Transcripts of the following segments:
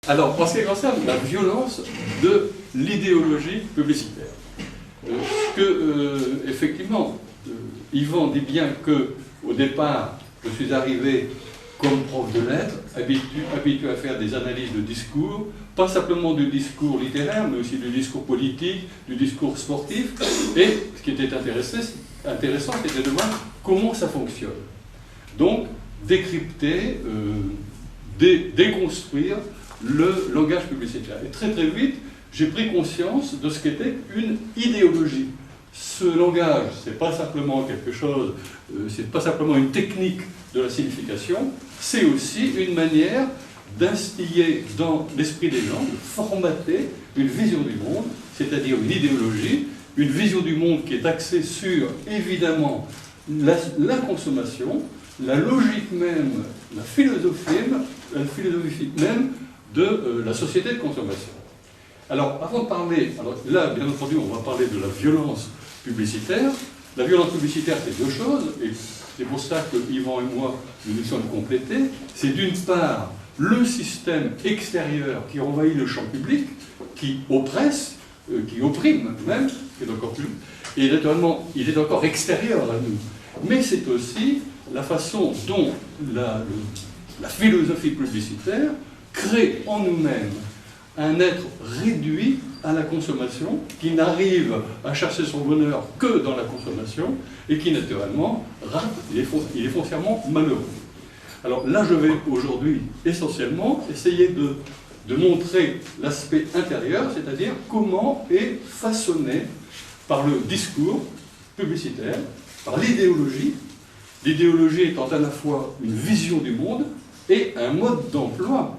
Alors, en ce qui concerne la violence de l'idéologie publicitaire, effectivement, Yvan dit bien qu'au départ, je suis arrivé comme prof de lettres, habitué à faire des analyses de discours, pas simplement du discours littéraire, mais aussi du discours politique, du discours sportif. Et ce qui était intéressant, c'était de voir comment ça fonctionne. Donc, décrypter, déconstruire le langage publicitaire. Et très très vite, j'ai pris conscience de ce qu'était une idéologie. Ce langage, c'est pas simplement quelque chose, c'est pas simplement une technique de la signification, c'est aussi une manière d'instiller dans l'esprit des gens, de formater une vision du monde, c'est-à-dire une idéologie, une vision du monde qui est axée sur, évidemment, la consommation, la logique même, la philosophie même de la société de consommation. Alors, avant de parler, alors là, bien entendu, on va parler de la violence publicitaire. La violence publicitaire, c'est deux choses, et c'est pour ça que Yvan et moi, nous sommes complétés. C'est d'une part le système extérieur qui envahit le champ public, qui oppresse, qui opprime même, qui est encore plus, et naturellement, il est encore extérieur à nous. Mais c'est aussi la façon dont la philosophie publicitaire crée en nous-mêmes un être réduit à la consommation, qui n'arrive à chercher son bonheur que dans la consommation, et qui naturellement rate, il est foncièrement malheureux. Alors là, je vais aujourd'hui essentiellement essayer de montrer l'aspect intérieur, c'est-à-dire comment est façonné par le discours publicitaire, par l'idéologie, l'idéologie étant à la fois une vision du monde et un mode d'emploi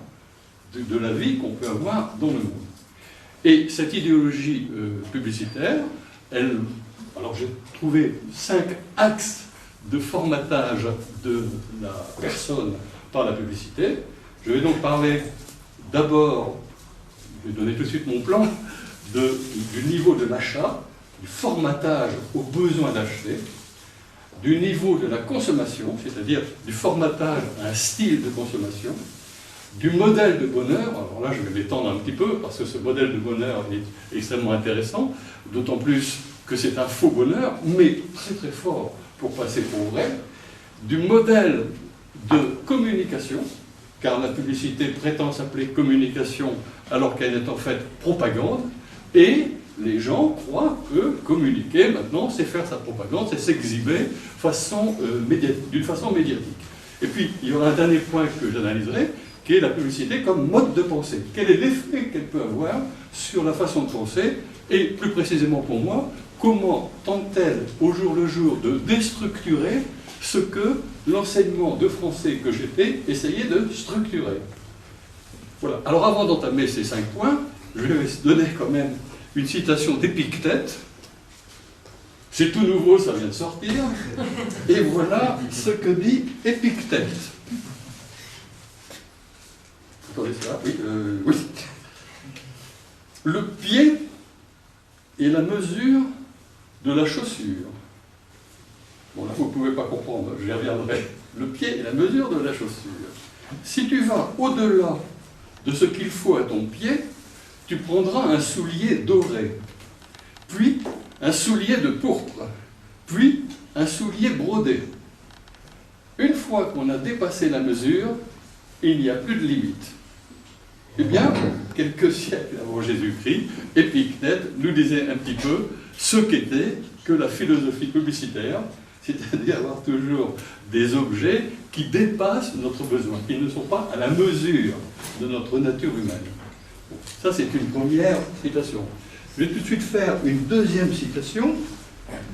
de la vie qu'on peut avoir dans le monde. Et cette idéologie publicitaire, alors j'ai trouvé 5 axes de formatage de la personne par la publicité. Je vais donc parler d'abord, je vais donner tout de suite mon plan, du niveau de l'achat, du formatage au besoin d'acheter, du niveau de la consommation, c'est-à-dire du formatage à un style de consommation, du modèle de bonheur. Alors là, je vais m'étendre un petit peu, parce que ce modèle de bonheur est extrêmement intéressant, d'autant plus que c'est un faux bonheur, mais très très fort pour passer pour vrai, du modèle de communication, car la publicité prétend s'appeler communication alors qu'elle est en fait propagande, et les gens croient que communiquer maintenant, c'est faire sa propagande, c'est s'exhiber d'une façon médiatique. Et puis, il y aura un dernier point que j'analyserai, qui est la publicité comme mode de pensée. Quel est l'effet qu'elle peut avoir sur la façon de penser, et plus précisément pour moi, comment tente-t-elle au jour le jour de déstructurer ce que l'enseignement de français que j'ai fait essayait de structurer. Voilà. Alors avant d'entamer ces 5 points, je vais donner quand même une citation d'Épictète. C'est tout nouveau, ça vient de sortir. Et voilà ce que dit Épictète. Vous entendez ça? Oui. Oui. Le pied est la mesure de la chaussure. Bon, là, vous ne pouvez pas comprendre, j'y reviendrai. Le pied est la mesure de la chaussure. Si tu vas au-delà de ce qu'il faut à ton pied, tu prendras un soulier doré, puis un soulier de pourpre, puis un soulier brodé. Une fois qu'on a dépassé la mesure, il n'y a plus de limite. Eh bien, quelques siècles avant Jésus-Christ, Épictète nous disait un petit peu ce qu'était que la philosophie publicitaire, c'est-à-dire avoir toujours des objets qui dépassent notre besoin, qui ne sont pas à la mesure de notre nature humaine. Ça, c'est une première citation. Je vais tout de suite faire une deuxième citation,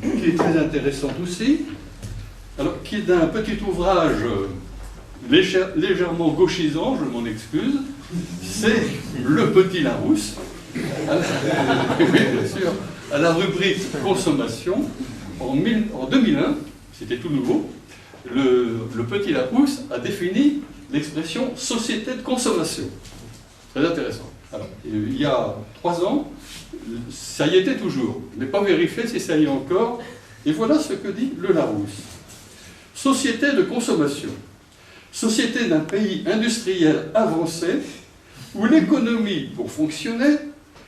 qui est très intéressante aussi, alors, qui est d'un petit ouvrage légèrement gauchisant, je m'en excuse, c'est Le Petit Larousse, bien sûr, à la rubrique Consommation, en 2001, c'était tout nouveau, le Petit Larousse a défini l'expression société de consommation. Très intéressant. Alors, il y a 3 ans, ça y était toujours. Je n'ai pas vérifié si ça y est encore. Et voilà ce que dit le Larousse. Société de consommation. Société d'un pays industriel avancé où l'économie, pour fonctionner,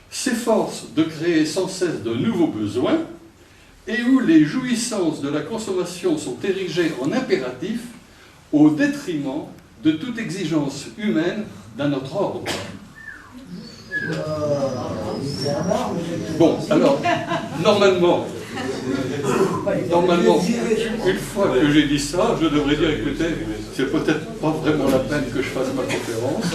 s'efforce de créer sans cesse de nouveaux besoins, et où les jouissances de la consommation sont érigées en impératifs au détriment de toute exigence humaine d'un autre ordre. Bon, alors, normalement, une fois que j'ai dit ça, je devrais dire, écoutez, c'est peut-être pas vraiment la peine que je fasse ma conférence,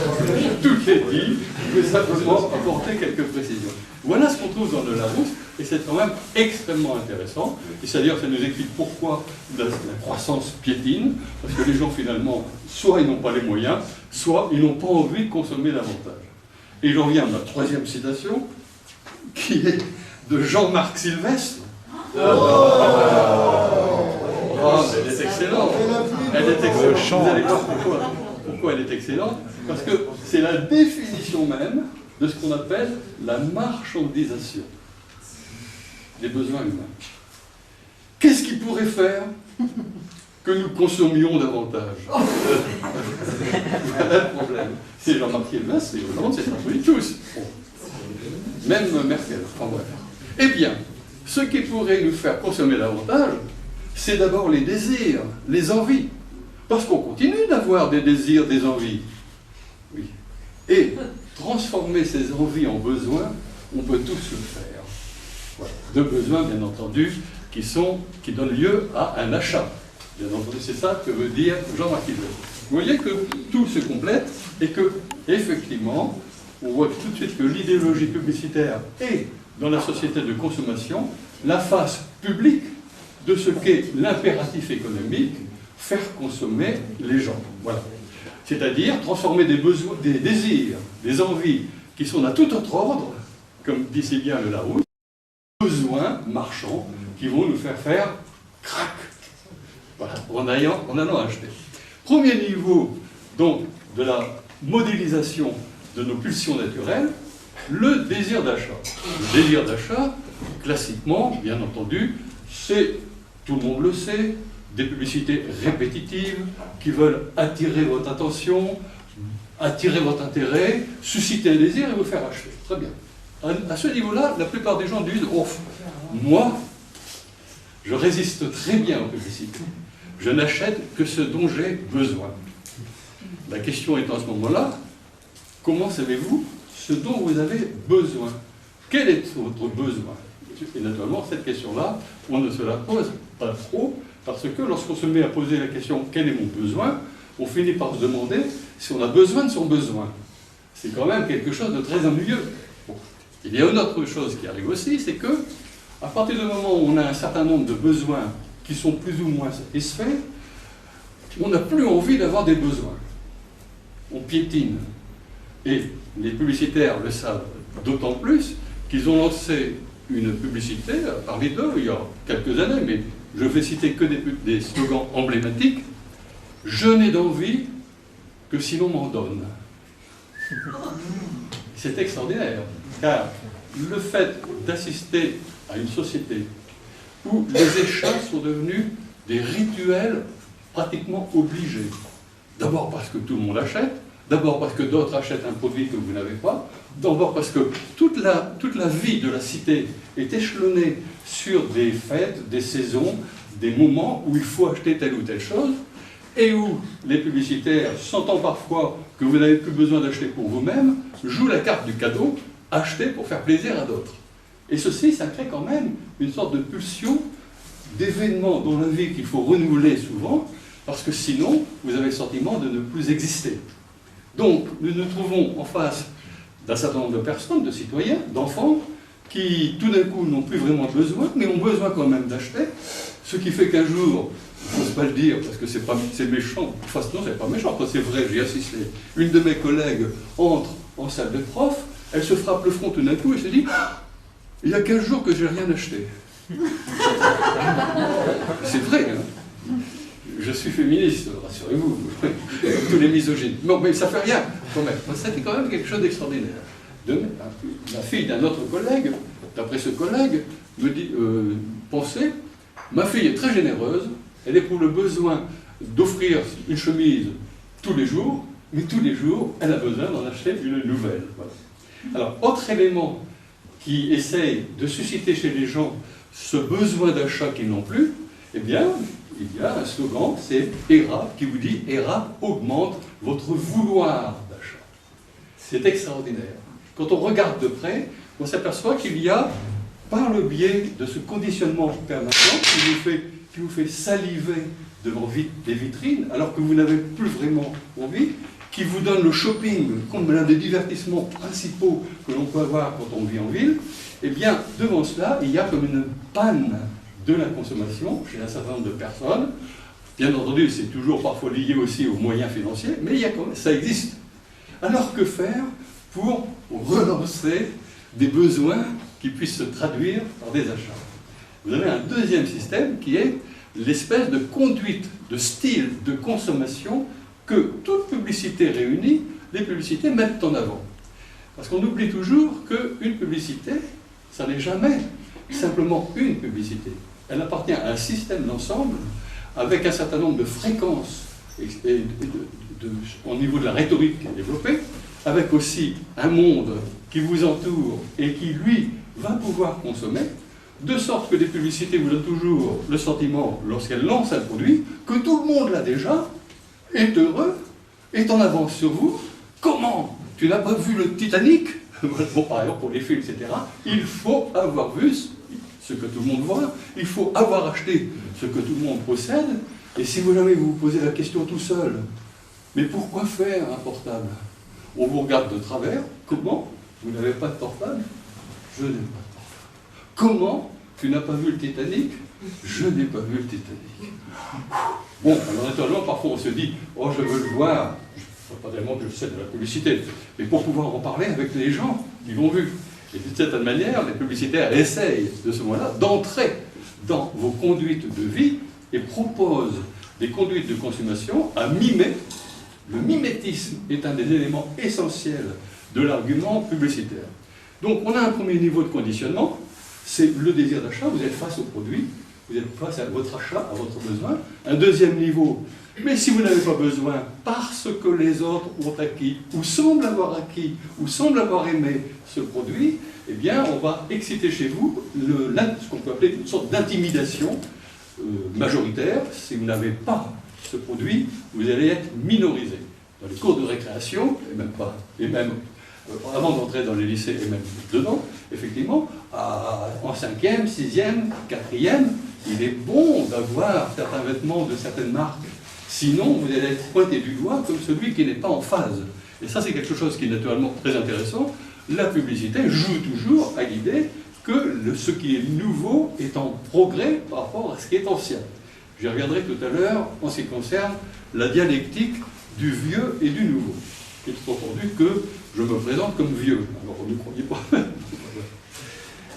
tout est dit, je vais simplement apporter quelques précisions. Voilà ce qu'on trouve dans le Larousse, et c'est quand même extrêmement intéressant, et c'est-à-dire que ça nous explique pourquoi la croissance piétine, parce que les gens finalement, soit ils n'ont pas les moyens, soit ils n'ont pas envie de consommer davantage. Et j'en viens à ma troisième citation, qui est de Jean-Marc Sylvestre. Elle est excellente. Elle est excellente. Vous allez voir pourquoi elle est excellente. Parce que c'est la définition même de ce qu'on appelle la marchandisation des besoins humains. Qu'est-ce qui pourrait faire que nous consommions davantage? Voilà le problème. C'est Jean-Marc Sylvestre, c'est Hollande, c'est Sarkozy, tous. Bon. Même Merkel. Enfin bref. Eh bien, ce qui pourrait nous faire consommer davantage, c'est d'abord les désirs, les envies. Parce qu'on continue d'avoir des désirs, des envies. Oui. Et transformer ces envies en besoins, on peut tous le faire. Voilà. De besoins, bien entendu, qui donnent lieu à un achat. Bien entendu, c'est ça que veut dire Jean-Marc Sylvestre. Vous voyez que tout se complète et que, effectivement, on voit tout de suite que l'idéologie publicitaire est, dans la société de consommation, la face publique de ce qu'est l'impératif économique, faire consommer les gens. Voilà. C'est-à-dire transformer des besoins, des désirs, des envies qui sont à tout autre ordre, comme dit si bien le Larousse, besoins marchands qui vont nous faire faire crac. Voilà, en allant acheter. Premier niveau, donc, de la modélisation de nos pulsions naturelles, le désir d'achat. Le désir d'achat, classiquement, bien entendu, c'est, tout le monde le sait, des publicités répétitives qui veulent attirer votre attention, attirer votre intérêt, susciter un désir et vous faire acheter. Très bien. À ce niveau-là, la plupart des gens disent « Oh, moi, je résiste très bien aux publicités. Je n'achète que ce dont j'ai besoin. » La question est à ce moment-là, comment savez-vous ce dont vous avez besoin? Quel est votre besoin? Et naturellement, cette question-là, on ne se la pose pas trop, parce que lorsqu'on se met à poser la question « quel est mon besoin ?», on finit par se demander si on a besoin de son besoin. C'est quand même quelque chose de très ennuyeux. Bon. Il y a une autre chose qui arrive aussi, c'est que, à partir du moment où on a un certain nombre de besoins qui sont plus ou moins satisfaits, on n'a plus envie d'avoir des besoins. On piétine. Et les publicitaires le savent d'autant plus qu'ils ont lancé une publicité, parmi d'eux, il y a quelques années, mais je vais citer que des slogans emblématiques. « Je n'ai d'envie que si l'on m'en donne ». C'est extraordinaire, car le fait d'assister à une société où les échats sont devenus des rituels pratiquement obligés. D'abord parce que tout le monde achète, d'abord parce que d'autres achètent un produit que vous n'avez pas, d'abord parce que toute la vie de la cité est échelonnée sur des fêtes, des saisons, des moments où il faut acheter telle ou telle chose, et où les publicitaires, sentant parfois que vous n'avez plus besoin d'acheter pour vous-même, jouent la carte du cadeau, acheter pour faire plaisir à d'autres. Et ceci, ça crée quand même une sorte de pulsion d'événements dans la vie qu'il faut renouveler souvent, parce que sinon, vous avez le sentiment de ne plus exister. Donc, nous nous trouvons en face d'un certain nombre de personnes, de citoyens, d'enfants, qui tout d'un coup n'ont plus vraiment besoin, mais ont besoin quand même d'acheter, ce qui fait qu'un jour, je n'ose pas le dire parce que c'est méchant, enfin non, c'est pas méchant, c'est vrai, j'y assisté. Une de mes collègues entre en salle de prof, elle se frappe le front tout d'un coup et se dit ah, il y a 15 jours que j'ai rien acheté. C'est vrai, hein. Je suis féministe, rassurez-vous, tous les misogynes. Non, mais ça fait rien, quand même. C'était quand même quelque chose d'extraordinaire. La fille d'un autre collègue, d'après ce collègue, me dit, pensez, ma fille est très généreuse, elle éprouve le besoin d'offrir une chemise tous les jours, mais tous les jours, elle a besoin d'en acheter une nouvelle. Voilà. Alors, autre élément qui essaye de susciter chez les gens ce besoin d'achat qu'ils n'ont plus, eh bien, il y a un slogan, c'est ERAP, qui vous dit « ERAP augmente votre vouloir d'achat ». C'est extraordinaire. Quand on regarde de près, on s'aperçoit qu'il y a, par le biais de ce conditionnement permanent qui vous fait saliver devant des vitrines, alors que vous n'avez plus vraiment envie, qui vous donne le shopping comme l'un des divertissements principaux que l'on peut avoir quand on vit en ville, eh bien, devant cela, il y a comme une panne de la consommation chez un certain nombre de personnes. Bien entendu, c'est toujours parfois lié aussi aux moyens financiers, mais il y a quand même, ça existe. Alors que faire pour relancer des besoins qui puissent se traduire par des achats? Vous avez un deuxième système qui est l'espèce de conduite, de style de consommation que toute publicité réunie, les publicités mettent en avant. Parce qu'on oublie toujours qu'une publicité, ça n'est jamais simplement une publicité. Elle appartient à un système d'ensemble avec un certain nombre de fréquences au niveau de la rhétorique qui est développée, avec aussi un monde qui vous entoure et qui, lui, va pouvoir consommer, de sorte que les publicités vous donnent toujours le sentiment, lorsqu'elles lancent un produit, que tout le monde l'a déjà, est heureux, est en avance sur vous. Comment? Tu n'as pas vu le Titanic? Bon, par exemple, pour les films, etc. Il faut avoir vu ce que tout le monde voit, il faut avoir acheté ce que tout le monde possède, et si vous jamais vous vous posez la question tout seul, mais pourquoi faire un portable? On vous regarde de travers, comment? Vous n'avez pas de portable? Je n'ai pas de portable. Comment? Tu n'as pas vu le Titanic? Je n'ai pas vu le Titanic. Bon, alors naturellement, parfois on se dit, oh je veux le voir, pas tellement que je sais de la publicité, mais pour pouvoir en parler avec les gens qui l'ont vu. Et d'une certaine manière, les publicitaires essayent, de ce moment-là, d'entrer dans vos conduites de vie et proposent des conduites de consommation à mimer. Le mimétisme est un des éléments essentiels de l'argument publicitaire. Donc on a un premier niveau de conditionnement, c'est le désir d'achat, vous êtes face au produit, vous êtes face à votre achat, à votre besoin. Un deuxième niveau, mais si vous n'avez pas besoin, parce que les autres ont acquis, ou semblent avoir acquis, ou semblent avoir aimé ce produit, eh bien, on va exciter chez vous ce qu'on peut appeler une sorte d'intimidation majoritaire. Si vous n'avez pas ce produit, vous allez être minorisé. Dans les cours de récréation, et même pas, et même avant d'entrer dans les lycées, et même dedans, effectivement, en 5e, 6e, 4e, il est bon d'avoir certains vêtements de certaines marques. Sinon, vous allez être pointé du doigt comme celui qui n'est pas en phase. Et ça, c'est quelque chose qui est naturellement très intéressant. La publicité joue toujours à l'idée que ce qui est nouveau est en progrès par rapport à ce qui est ancien. J'y reviendrai tout à l'heure en ce qui concerne la dialectique du vieux et du nouveau. Il est entendu que je me présente comme vieux. Alors, on ne croyait pas.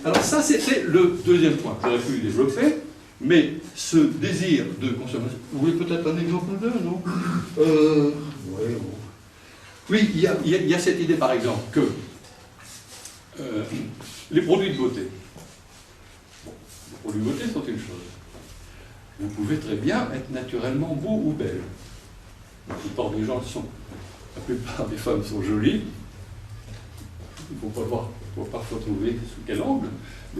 Alors ça, c'était le deuxième point. J'aurais pu le développer, mais ce désir de consommation... Vous voulez peut-être un exemple de deux, non Oui, il y a cette idée, par exemple, que les produits de beauté. Bon, les produits de beauté sont une chose. Vous pouvez très bien être naturellement beau ou belle. La plupart des gens le sont. La plupart des femmes sont jolies. Il ne faut pas voir, il faut parfois trouver sous quel angle.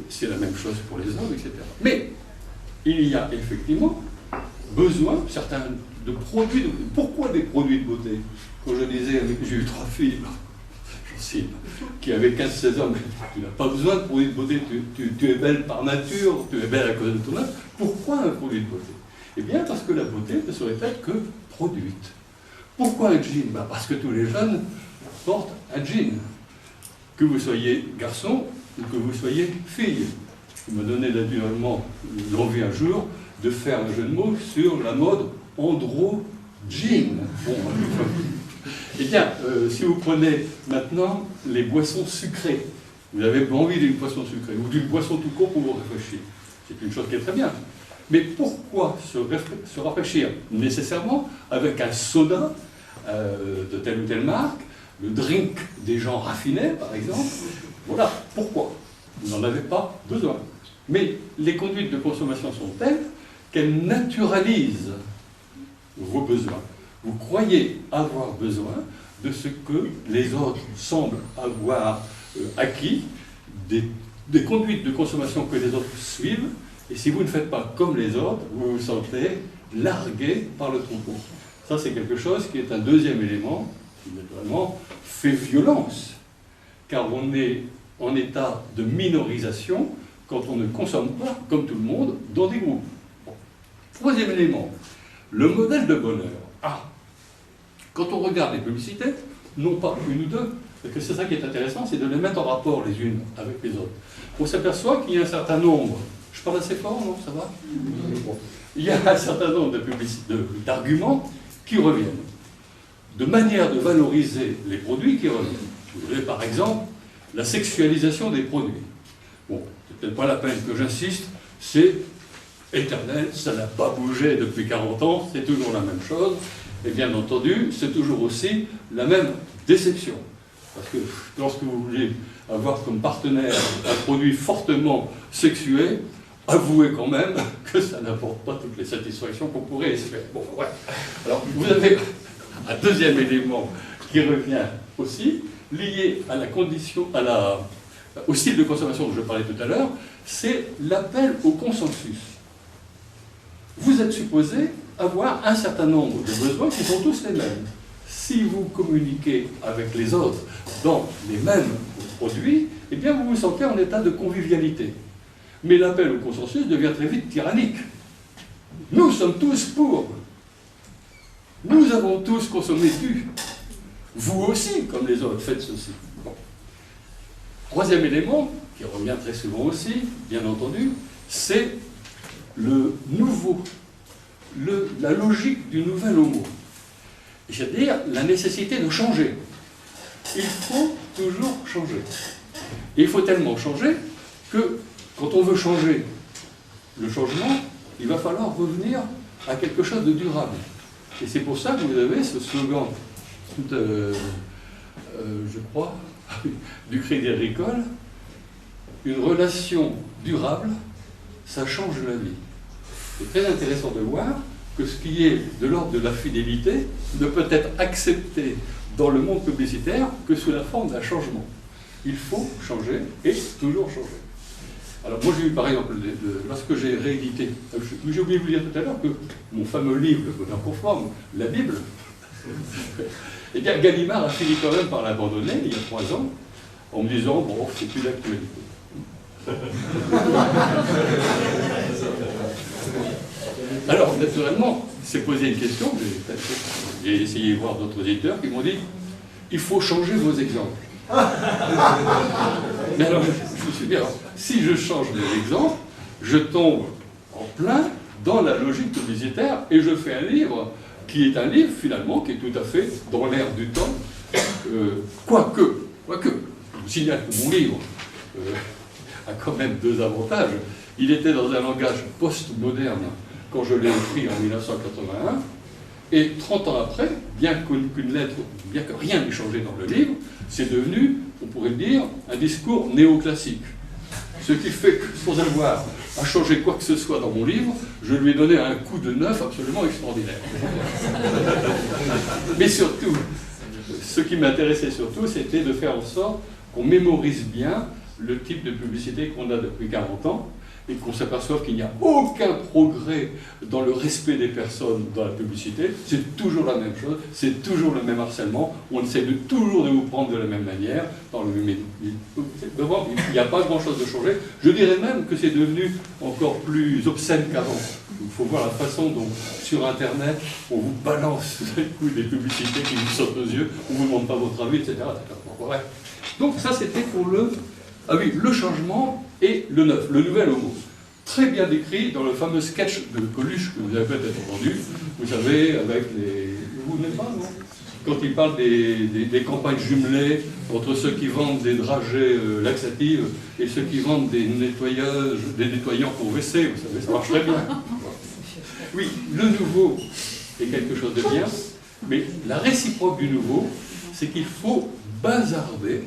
C'est la même chose pour les hommes, etc. Mais il y a effectivement besoin, certains de produits de... Pourquoi des produits de beauté? Quand je disais, j'ai eu 3 filles, qui avaient 15-16 ans, tu n'as pas besoin de produits de beauté, tu es belle par nature, tu es belle à cause de ton âge. Pourquoi un produit de beauté? Eh bien, parce que la beauté ne serait être que produite. Pourquoi un jean? Parce que tous les jeunes portent un jean. Que vous soyez garçon ou que vous soyez fille. Vous me donnez naturellement l'envie un jour de faire un jeu de mots sur la mode andro-jean. Bon, eh bien, si vous prenez maintenant les boissons sucrées, vous avez envie d'une boisson sucrée ou d'une boisson tout court pour vous rafraîchir. C'est une chose qui est très bien. Mais pourquoi se rafraîchir nécessairement avec un soda de telle ou telle marque, le drink des gens raffinés, par exemple? Voilà, pourquoi? Vous n'en avez pas besoin. Mais les conduites de consommation sont telles qu'elles naturalisent vos besoins. Vous croyez avoir besoin de ce que les autres semblent avoir acquis, des conduites de consommation que les autres suivent, et si vous ne faites pas comme les autres, vous vous sentez largué par le troupeau. Ça, c'est quelque chose qui est un deuxième élément qui, naturellement, fait violence, car on est en état de minorisation quand on ne consomme pas, comme tout le monde, dans des groupes. Bon. Troisième élément, le modèle de bonheur. Quand on regarde les publicités, non pas une ou deux, parce que c'est ça qui est intéressant, c'est de les mettre en rapport les unes avec les autres. On s'aperçoit qu'il y a un certain nombre, je parle assez fort, non? Ça va? Il y a un certain nombre d'arguments qui reviennent, de manière de valoriser les produits qui reviennent. Vous avez par exemple la sexualisation des produits. Bon, c'est peut-être pas la peine que j'insiste, c'est éternel, ça n'a pas bougé depuis 40 ans, c'est toujours la même chose, et bien entendu, c'est toujours aussi la même déception. Parce que lorsque vous voulez avoir comme partenaire un produit fortement sexué, avouez quand même que ça n'apporte pas toutes les satisfactions qu'on pourrait espérer. Bon, ouais. Alors, vous avez un deuxième élément qui revient aussi, lié à la condition, au style de consommation dont je parlais tout à l'heure, c'est l'appel au consensus. Vous êtes supposé avoir un certain nombre de besoins qui sont tous les mêmes. Si vous communiquez avec les autres dans les mêmes produits, eh bien vous vous sentez en état de convivialité. Mais l'appel au consensus devient très vite tyrannique. Nous sommes tous pour. Nous avons tous consommé du. Vous aussi, comme les autres, faites ceci. Bon. Troisième élément, qui revient très souvent aussi, bien entendu, c'est le nouveau, la logique du nouvel homo. C'est-à-dire la nécessité de changer. Il faut toujours changer. Et il faut tellement changer que quand on veut changer le changement, il va falloir revenir à quelque chose de durable. Et c'est pour ça que vous avez ce slogan, je crois, du Crédit Agricole, une relation durable, ça change la vie. C'est très intéressant de voir que ce qui est de l'ordre de la fidélité ne peut être accepté dans le monde publicitaire que sous la forme d'un changement. Il faut changer et toujours changer. Alors moi j'ai eu par exemple, lorsque j'ai réédité, j'ai oublié de vous dire tout à l'heure que mon fameux livre, Le Bonheur conforme, la Bible, eh bien Gallimard a fini quand même par l'abandonner il y a 3 ans, en me disant, bon, c'est plus d'actualité. Alors, naturellement, c'est posé une question, j'ai essayé de voir d'autres éditeurs qui m'ont dit, il faut changer vos exemples. Mais alors, je me suis dit, alors, si je change mes exemples, je tombe en plein dans la logique publicitaire et je fais un livre qui est un livre, finalement, qui est tout à fait dans l'air du temps, quoique, je vous signale que mon livre a quand même 2 avantages. Il était dans un langage post-moderne quand je l'ai écrit en 1981, et 30 ans après, bien qu'une lettre, bien que rien n'ait changé dans le livre, c'est devenu, on pourrait dire, un discours néoclassique. Ce qui fait que, sans avoir à changer quoi que ce soit dans mon livre, je lui ai donné un coup de neuf absolument extraordinaire. Mais surtout, ce qui m'intéressait surtout, c'était de faire en sorte qu'on mémorise bien le type de publicité qu'on a depuis 40 ans, et qu'on s'aperçoive qu'il n'y a aucun progrès dans le respect des personnes dans la publicité, c'est toujours la même chose, c'est toujours le même harcèlement, on essaie toujours de vous prendre de la même manière, dans le même... Il n'y a pas grand-chose de changé, je dirais même que c'est devenu encore plus obscène qu'avant. Il faut voir la façon dont, sur Internet, on vous balance des publicités qui vous sautent aux yeux, on ne vous demande pas votre avis, etc. Ouais. Donc ça, c'était pour le changement et le neuf, le nouvel homo. Très bien décrit dans le fameux sketch de Coluche que vous avez peut-être entendu, vous savez, avec les... Vous n'êtes pas, non? Quand il parle des campagnes jumelées entre ceux qui vendent des dragées laxatives et ceux qui vendent des nettoyants pour WC, vous savez, ça marche très bien. Oui, le nouveau est quelque chose de bien, mais la réciproque du nouveau, c'est qu'il faut bazarder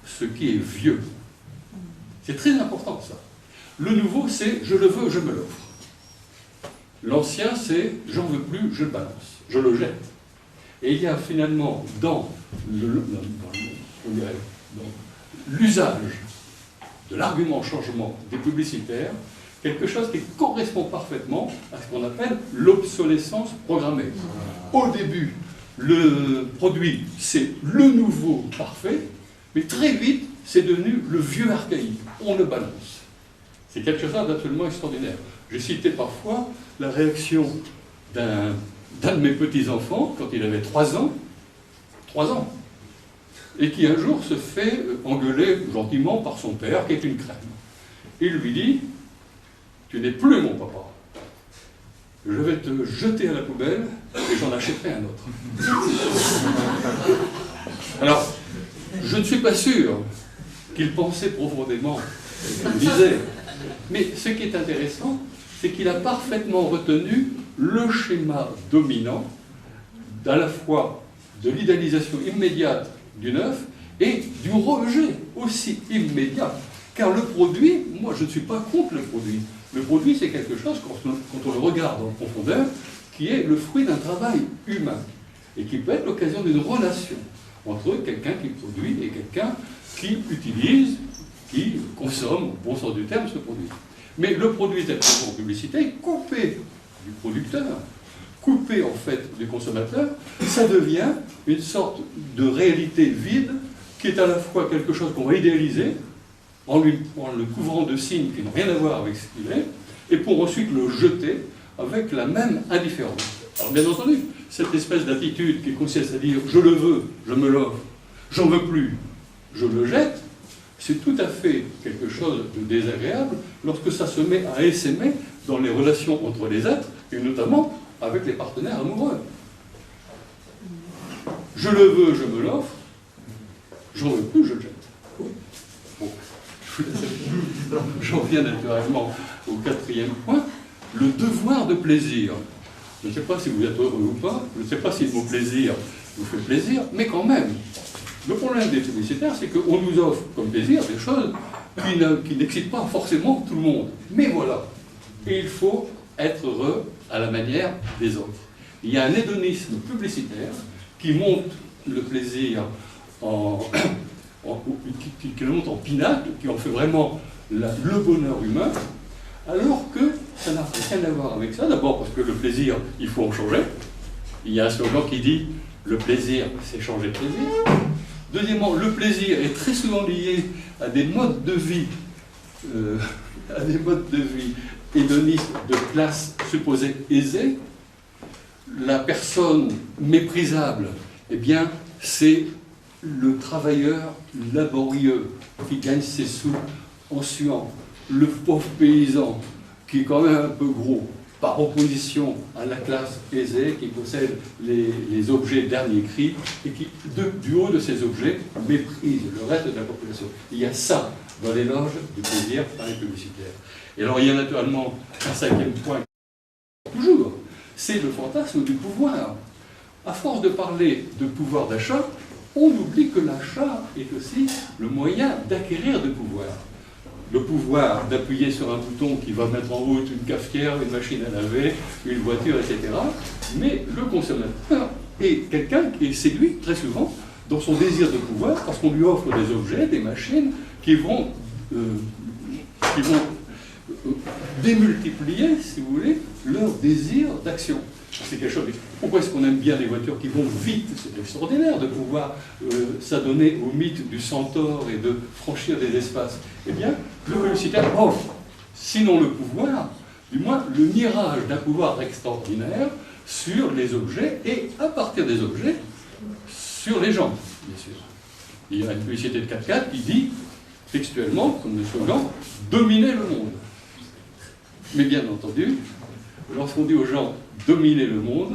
ce qui est vieux. C'est très important, ça. Le nouveau, c'est « je le veux, je me l'offre ». L'ancien, c'est « j'en veux plus, je le balance, je le jette ». Et il y a finalement dans l'usage de l'argument changement des publicitaires quelque chose qui correspond parfaitement à ce qu'on appelle l'obsolescence programmée. Au début, le produit, c'est le nouveau parfait, mais très vite, c'est devenu le vieux archaïque. On le balance. C'est quelque chose d'absolument extraordinaire. J'ai cité parfois la réaction d'un de mes petits-enfants quand il avait 3 ans, et qui un jour se fait engueuler gentiment par son père, qui est une crème. Il lui dit « Tu n'es plus mon papa. Je vais te jeter à la poubelle et j'en achèterai un autre. » Alors, je ne suis pas sûr qu'il pensait profondément ce qu'il disait, mais ce qui est intéressant, c'est qu'il a parfaitement retenu le schéma dominant à la fois de l'idéalisation immédiate du neuf et du rejet aussi immédiat. Car le produit, moi je ne suis pas contre le produit. Le produit c'est quelque chose, quand on le regarde en profondeur, qui est le fruit d'un travail humain et qui peut être l'occasion d'une relation entre quelqu'un qui produit et quelqu'un qui utilise, qui consomme, au bon sens du terme, ce produit. Mais le produit tel que en publicité, coupé du producteur, coupé en fait du consommateur, ça devient une sorte de réalité vide qui est à la fois quelque chose qu'on va idéaliser en le couvrant de signes qui n'ont rien à voir avec ce qu'il est, et pour ensuite le jeter avec la même indifférence. Alors bien entendu, cette espèce d'attitude qui consiste à dire « je le veux, je me l'offre, j'en veux plus, je le jette », c'est tout à fait quelque chose de désagréable lorsque ça se met à essaimer dans les relations entre les êtres, et notamment avec les partenaires amoureux. Je le veux, je me l'offre, j'en veux plus, je le jette. Bon. J'en viens naturellement au 4e point, le devoir de plaisir. Je ne sais pas si vous êtes heureux ou pas, je ne sais pas si le mot plaisir vous fait plaisir, mais quand même, le problème des publicitaires, c'est qu'on nous offre comme plaisir des choses qui n'excitent pas forcément tout le monde. Mais voilà, et il faut être heureux à la manière des autres. Il y a un hédonisme publicitaire qui monte le plaisir qui le monte en pinacle, qui en fait vraiment le bonheur humain, alors que ça n'a rien à voir avec ça. D'abord parce que le plaisir, il faut en changer. Il y a un slogan qui dit « le plaisir, c'est changer de plaisir ». Deuxièmement, le plaisir est très souvent lié à des modes de vie, hédonistes de classe supposée aisée. La personne méprisable, eh bien, c'est le travailleur laborieux qui gagne ses sous en suant. Le pauvre paysan qui est quand même un peu gros, par opposition à la classe aisée qui possède les objets dernier cri et qui, du haut de ces objets, méprise le reste de la population. Il y a ça dans l'éloge du plaisir par les publicitaires. Et alors il y a naturellement un 5e point, toujours, c'est le fantasme du pouvoir. À force de parler de pouvoir d'achat, on oublie que l'achat est aussi le moyen d'acquérir du pouvoir. Le pouvoir d'appuyer sur un bouton qui va mettre en route une cafetière, une machine à laver, une voiture, etc. Mais le consommateur est quelqu'un qui est séduit très souvent dans son désir de pouvoir parce qu'on lui offre des objets, des machines qui vont démultiplier, si vous voulez, leur désir d'action. C'est quelque chose. Pourquoi est-ce qu'on aime bien les voitures qui vont vite? C'est extraordinaire de pouvoir s'adonner au mythe du centaure et de franchir des espaces. Eh bien, le publicitaire offre, sinon le pouvoir, du moins le mirage d'un pouvoir extraordinaire sur les objets et, à partir des objets, sur les gens, bien sûr. Il y a une publicité de 4x4 qui dit, textuellement, comme le slogan, « dominer le monde ». Mais bien entendu, lorsqu'on dit aux gens dominer le monde,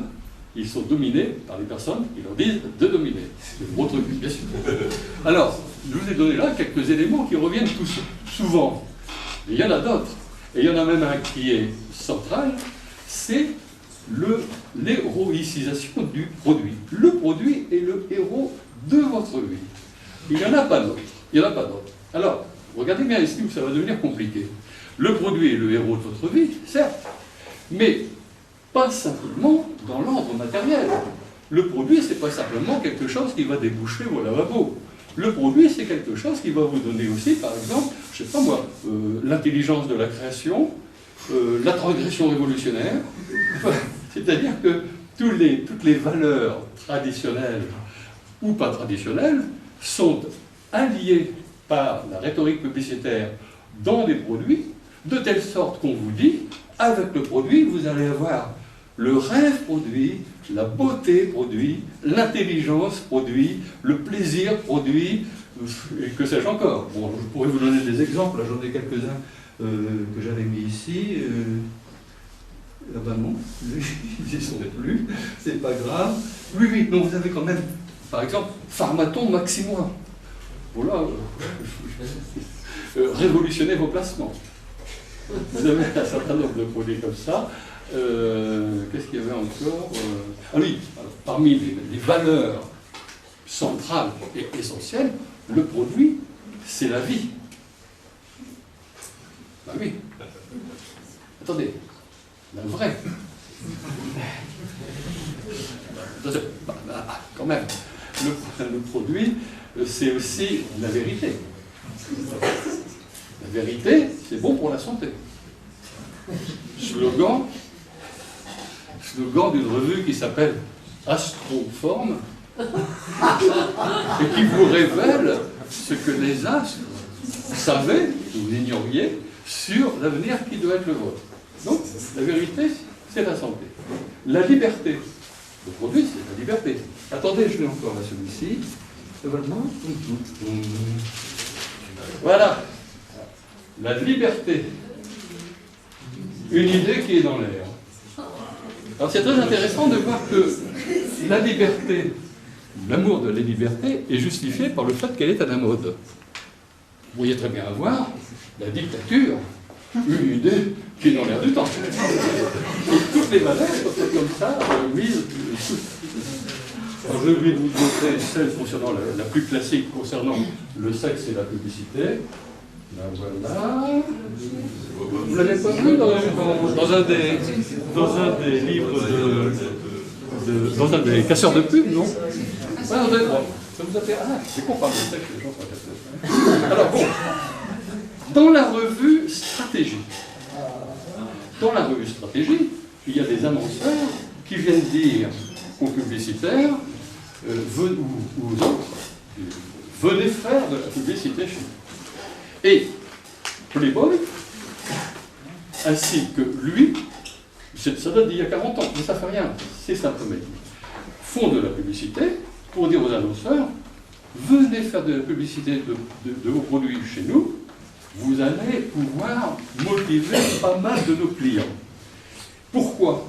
ils sont dominés par les personnes qui leur disent de dominer. C'est un gros truc, bien sûr. Alors, je vous ai donné là quelques éléments qui reviennent souvent. Mais il y en a d'autres. Et il y en a même un qui est central, c'est l'héroïcisation du produit. Le produit est le héros de votre vie. Il n'y en a pas d'autre. Il n'y en a pas d'autre. Alors, regardez bien ici où ça va devenir compliqué. Le produit est le héros de votre vie, certes, mais pas simplement dans l'ordre matériel. Le produit, ce n'est pas simplement quelque chose qui va déboucher au lavabo. Le produit, c'est quelque chose qui va vous donner aussi, par exemple, je ne sais pas moi, l'intelligence de la création, la transgression révolutionnaire. C'est-à-dire que toutes les valeurs traditionnelles ou pas traditionnelles sont alliées par la rhétorique publicitaire dans des produits, de telle sorte qu'on vous dit, avec le produit, vous allez avoir le rêve produit, la beauté produit, l'intelligence produit, le plaisir produit, et que sais-je encore. Bon, je pourrais vous donner des exemples, là j'en ai quelques-uns que j'avais mis ici. Ah ben non, ils n'y sont plus, c'est pas grave. Oui, oui, donc vous avez quand même, par exemple, Pharmaton Maximois. Voilà, révolutionnez vos placements. Vous avez un certain nombre de produits comme ça. Qu'est-ce qu'il y avait encore Ah oui, alors, parmi les valeurs centrales et essentielles, le produit, c'est la vie. Ben oui. Attendez, la vraie. Quand même, le produit, c'est aussi la vérité. La vérité, c'est bon pour la santé. Slogan d'une revue qui s'appelle Astroforme et qui vous révèle ce que les astres savaient, que vous ignoriez, sur l'avenir qui doit être le vôtre. Donc, la vérité, c'est la santé. La liberté. Le produit, c'est la liberté. Attendez, je vais encore à celui-ci. Voilà. La liberté. Une idée qui est dans l'air. Alors c'est très intéressant de voir que la liberté, l'amour de la liberté, est justifié par le fait qu'elle est à la mode. Vous pourriez très bien avoir la dictature, une idée qui est dans l'air du temps. Et toutes les valeurs peuvent être comme ça, mises. Alors je vais vous montrer celle concernant la plus classique concernant le sexe et la publicité. Là, voilà. Vous ne l'avez pas vu dans un des livres dans un des casseurs de pub, non? Ça vous a fait. Ah, c'est qu'on parle de sexe, les gens sont intéressés. Alors bon, dans la revue Stratégie, il y a des annonceurs qui viennent dire aux publicitaires ou aux autres, venez faire de la publicité chez nous. Et Playboy, ainsi que lui, ça date d'il y a 40 ans, mais ça ne fait rien, c'est simplement, font de la publicité pour dire aux annonceurs, venez faire de la publicité de vos produits chez nous, vous allez pouvoir motiver pas mal de nos clients. Pourquoi?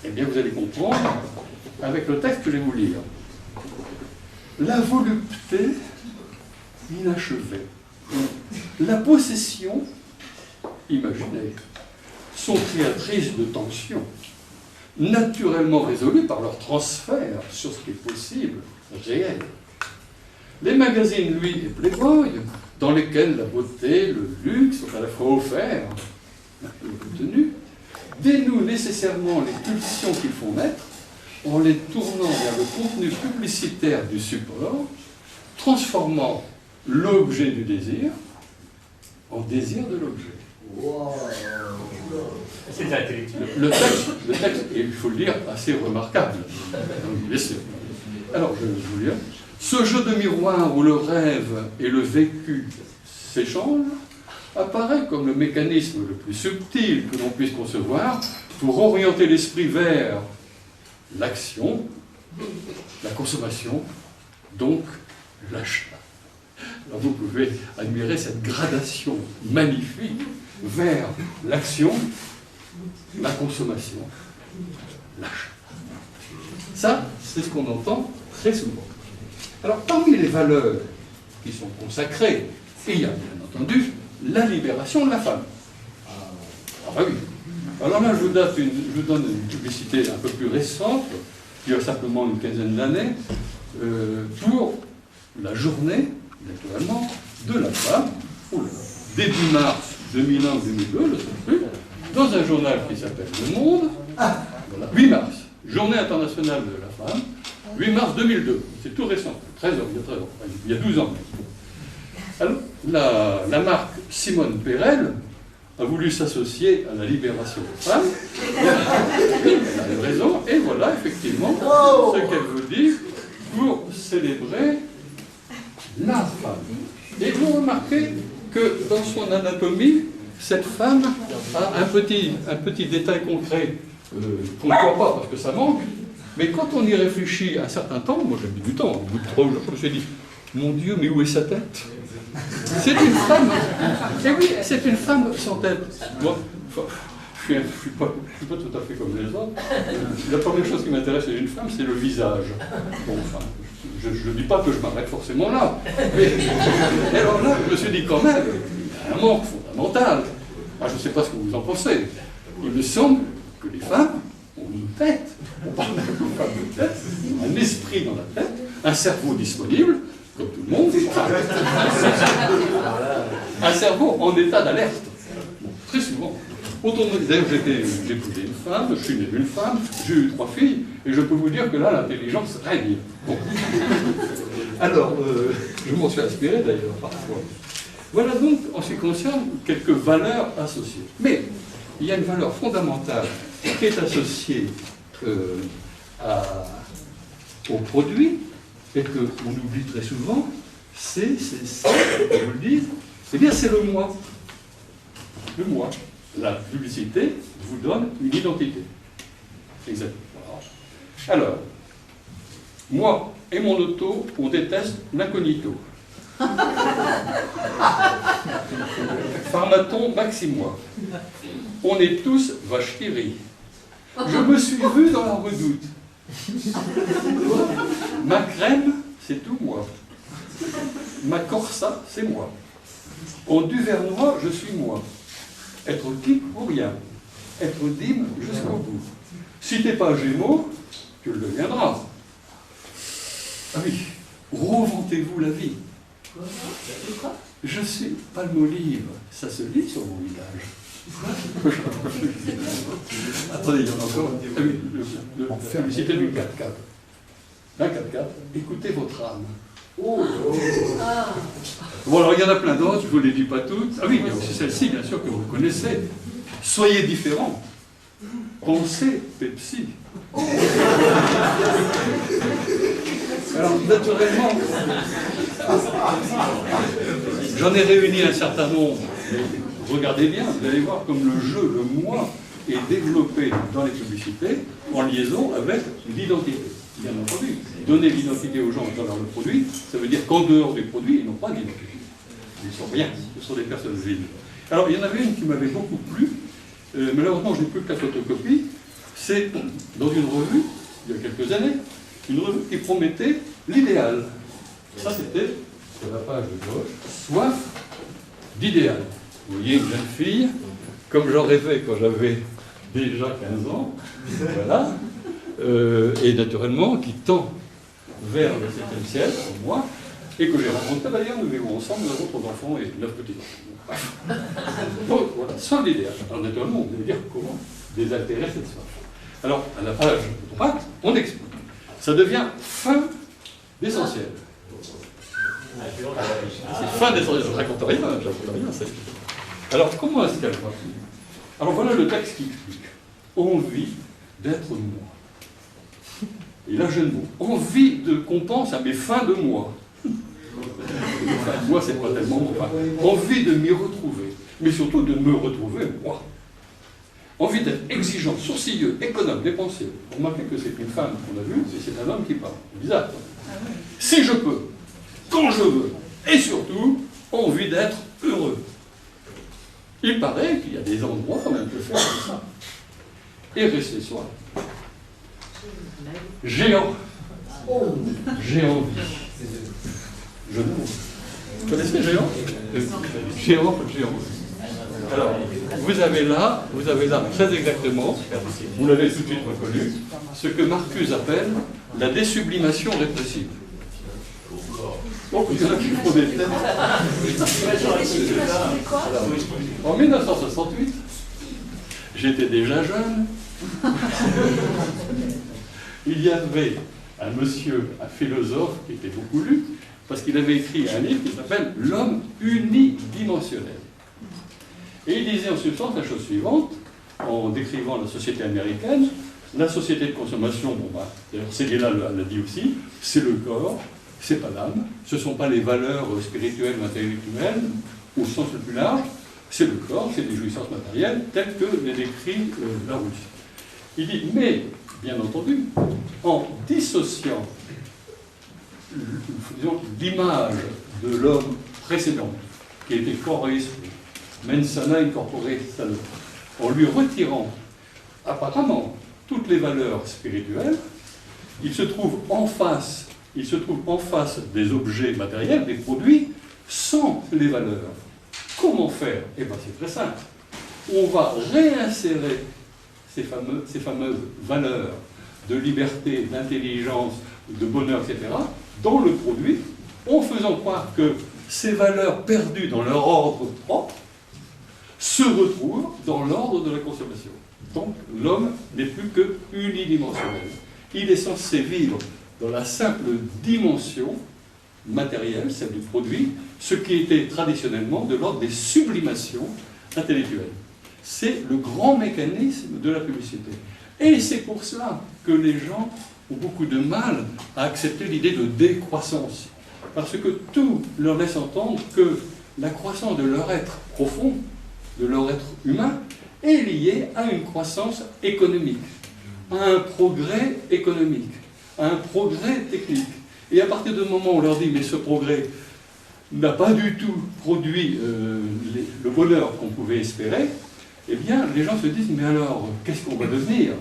Eh bien, vous allez comprendre avec le texte que je vais vous lire. La volupté inachevée, la possession imaginée sont créatrices de tensions, naturellement résolues par leur transfert sur ce qui est possible, réel. Les magazines, lui, et Playboy, dans lesquels la beauté, le luxe sont à la fois offerts et obtenus, dénouent nécessairement les pulsions qu'ils font naître en les tournant vers le contenu publicitaire du support, transformant l'objet du désir en désir de l'objet. Wow. C'est intellectuel. Le texte est, il faut le dire, assez remarquable. Bien sûr. Alors, je vais vous lire. Ce jeu de miroir où le rêve et le vécu s'échangent apparaît comme le mécanisme le plus subtil que l'on puisse concevoir pour orienter l'esprit vers l'action, la consommation, donc l'achat. Alors vous pouvez admirer cette gradation magnifique vers l'action, la consommation, l'achat. Ça, c'est ce qu'on entend très souvent. Alors, parmi les valeurs qui sont consacrées, il y a bien entendu la libération de la femme. Ah bah oui. Alors là, je vous donne une publicité un peu plus récente, qui a simplement une quinzaine d'années, pour la journée, naturellement, de la femme, début mars 2001-2002, je ne sais plus, dans un journal qui s'appelle Le Monde, voilà, 8 mars, Journée internationale de la femme, 8 mars 2002. C'est tout récent, 13 ans, il y a 13 ans, il y a 12 ans. Alors, la marque Simone Perel a voulu s'associer à la libération des femmes. Elle a raison, et voilà effectivement ce qu'elle veut dire pour célébrer la femme. Et vous remarquez que dans son anatomie, cette femme a un petit détail concret qu'on ne voit pas parce que ça manque, mais quand on y réfléchit un certain temps, moi j'ai mis du temps, au bout de 3 jours, je me suis dit, mon Dieu, mais où est sa tête? C'est une femme, et oui, c'est une femme sans tête. Moi, je ne suis pas tout à fait comme les autres. La première chose qui m'intéresse chez une femme, c'est le visage. Bon, enfin, je ne dis pas que je m'arrête forcément là. Mais alors là, je me suis dit quand même, il y a un manque fondamental. Je ne sais pas ce que vous en pensez. Il me semble que les femmes ont une tête. On parle même de femmes de tête, un esprit dans la tête, un cerveau disponible, comme tout le monde, un cerveau en état d'alerte. Bon, très souvent. D'ailleurs, j'ai épousé une femme, je suis né d'une femme, j'ai eu 3 filles, et je peux vous dire que là, l'intelligence règne. Bon. Alors, je m'en suis inspiré d'ailleurs, parfois. Voilà donc, en ce qui concerne, quelques valeurs associées. Mais, il y a une valeur fondamentale qui est associée au produit, et qu'on oublie très souvent, c'est, je vous le dis, eh bien c'est le moi. Le moi. La publicité vous donne une identité. Exactement. Alors, moi et mon auto, on déteste l'incognito. Pharmaton Maximois. On est tous vaches qui rient. Je me suis vu dans la redoute. Ma crème, c'est tout moi. Ma corsa, c'est moi. En Duvernois, je suis moi. Être qui ou rien. Être digne jusqu'au bout. Si t'es pas Gémeaux, tu le deviendras. Ah oui, reventez-vous la vie. Je suis palmolive, ça se lit sur mon visage. Attendez, il y en a encore. Ah oui, la publicité du 4x4. Un 4x4, écoutez votre âme. Oh. Bon, alors il y en a plein d'autres, je ne vous les dis pas toutes. Ah oui, il y a aussi celle-ci, bien sûr, que vous connaissez. Soyez différents. Pensez Pepsi. Alors, naturellement, j'en ai réuni un certain nombre. Regardez bien, vous allez voir comme le jeu, le moi, est développé dans les publicités en liaison avec l'identité. Bien entendu, donner l'identité aux gens à travers le produit, ça veut dire qu'en dehors du produit, ils n'ont pas d'identité. Ils ne sont rien, ce sont des personnes vides. Alors, il y en avait une qui m'avait beaucoup plu, malheureusement, je n'ai plus que la photocopie, c'est dans une revue, il y a quelques années, une revue qui promettait l'idéal. Ça, c'était, sur la page de gauche, soif d'idéal. Vous voyez, une jeune fille, comme j'en rêvais quand j'avais déjà 15 ans, voilà, et naturellement, qui tend vers le 7e ciel, pour moi, et que j'ai rencontré d'ailleurs, nous vivons ensemble, nous avons 3 enfants et 9 petits-enfants. Donc voilà, soif d'idéal. Alors naturellement, on va dire comment désaltérer cette soif. Alors, à la page de droite, on explique. Ça devient fin d'essentiel. C'est fin d'essentiel, je ne raconte rien, Alors, comment est-ce qu'elle va? Alors, voilà le texte qui explique. Envie d'être moi. Et là, je le mot. Envie qu'on pense à mes fins de moi. Enfin, moi, c'est pas tellement moi. Enfin, envie de m'y retrouver. Mais surtout de me retrouver moi. Envie d'être exigeant, sourcilleux, économe, dépensier. Remarquez que c'est une femme qu'on a vue, et c'est un homme qui parle. C'est bizarre. Si je peux, quand je veux, et surtout, envie d'être heureux. Il paraît qu'il y a des endroits quand même que faire comme ça. Et rester soi. J'ai envie. Je vous connaissez Géant? Géant. Alors, vous avez là, très exactement, vous l'avez tout de suite reconnu, ce que Marcuse appelle la désublimation répressive. Bon, il y en a qui font des têtes. En 1968, j'étais déjà jeune. il y avait un monsieur, un philosophe qui était beaucoup lu, parce qu'il avait écrit un livre qui s'appelle « L'homme unidimensionnel ». Et il disait en substance la chose suivante, en décrivant la société américaine, la société de consommation, bon bah, d'ailleurs Séguéla l'a dit aussi, c'est le corps, c'est pas l'âme, ce ne sont pas les valeurs spirituelles ou intellectuelles, au sens le plus large, c'est le corps, c'est les jouissances matérielles, telles que les décrit Larousse. Il dit, mais, bien entendu, en dissociant l'image de l'homme précédent, qui était corps et esprit, mens sana in corpore sano, en lui retirant apparemment toutes les valeurs spirituelles, il se trouve en face des objets matériels, des produits, sans les valeurs. Comment faire? Eh bien, c'est très simple. On va réinsérer ces fameuses valeurs de liberté, d'intelligence, de bonheur, etc., dans le produit, en faisant croire que ces valeurs perdues dans leur ordre propre se retrouvent dans l'ordre de la consommation. Donc, l'homme n'est plus que unidimensionnel. Il est censé vivre dans la simple dimension matérielle, celle du produit, ce qui était traditionnellement de l'ordre des sublimations intellectuelles. C'est le grand mécanisme de la publicité. Et c'est pour cela que les gens ont beaucoup de mal à accepter l'idée de décroissance. Parce que tout leur laisse entendre que la croissance de leur être profond, de leur être humain, est liée à une croissance économique, à un progrès économique, à un progrès technique. Et à partir du moment où on leur dit « mais ce progrès n'a pas du tout produit le bonheur qu'on pouvait espérer », eh bien, les gens se disent « mais alors, qu'est-ce qu'on va devenir ?»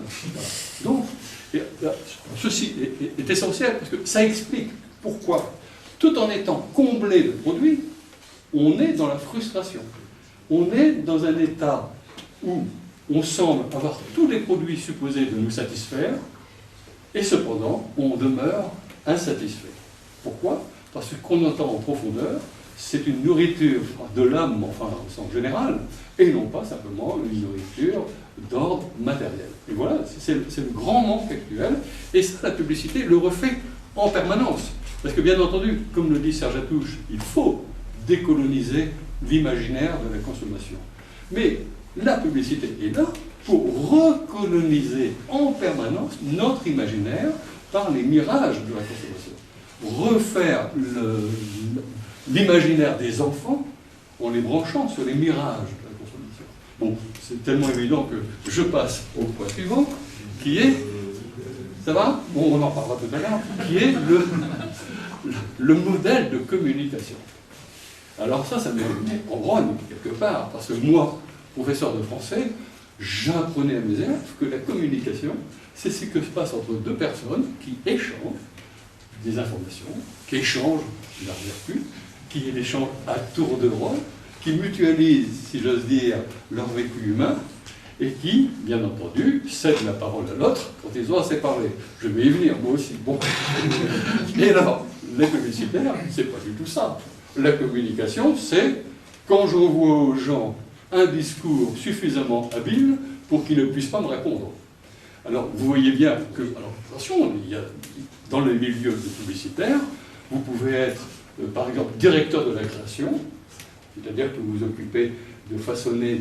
Donc, ceci est essentiel, parce que ça explique pourquoi, tout en étant comblé de produits, on est dans la frustration. On est dans un état où on semble avoir tous les produits supposés de nous satisfaire, et cependant, on demeure insatisfait. Pourquoi? Parce que ce qu'on entend en profondeur, c'est une nourriture de l'âme, enfin, au sens général, et non pas simplement une nourriture d'ordre matériel. Et voilà, c'est le grand manque actuel, et ça, la publicité le refait en permanence. Parce que, bien entendu, comme le dit Serge Atouche, il faut décoloniser l'imaginaire de la consommation. Mais la publicité est là pour recoloniser en permanence notre imaginaire par les mirages de la consommation. Refaire l'imaginaire des enfants en les branchant sur les mirages de la consommation. Bon, c'est tellement évident que je passe au point suivant, qui est, ça va? Bon, on en parlera tout à l'heure, qui est le modèle de communication. Alors ça me met en grogne quelque part, parce que moi, professeur de français, j'apprenais à mes élèves que la communication, c'est ce que se passe entre deux personnes qui échangent des informations, qui échangent leur vertu, qui échangent à tour de rôle, qui mutualisent, si j'ose dire, leur vécu humain, et qui, bien entendu, cèdent la parole à l'autre quand ils ont assez parlé. Je vais y venir, moi aussi. Bon. Et alors, les publicitaires, c'est pas du tout ça. La communication, c'est quand j'envoie aux gens un discours suffisamment habile pour qu'ils ne puissent pas me répondre. Alors, vous voyez bien que, alors attention, dans les milieux publicitaires, vous pouvez être, par exemple, directeur de la création, c'est-à-dire que vous vous occupez de façonner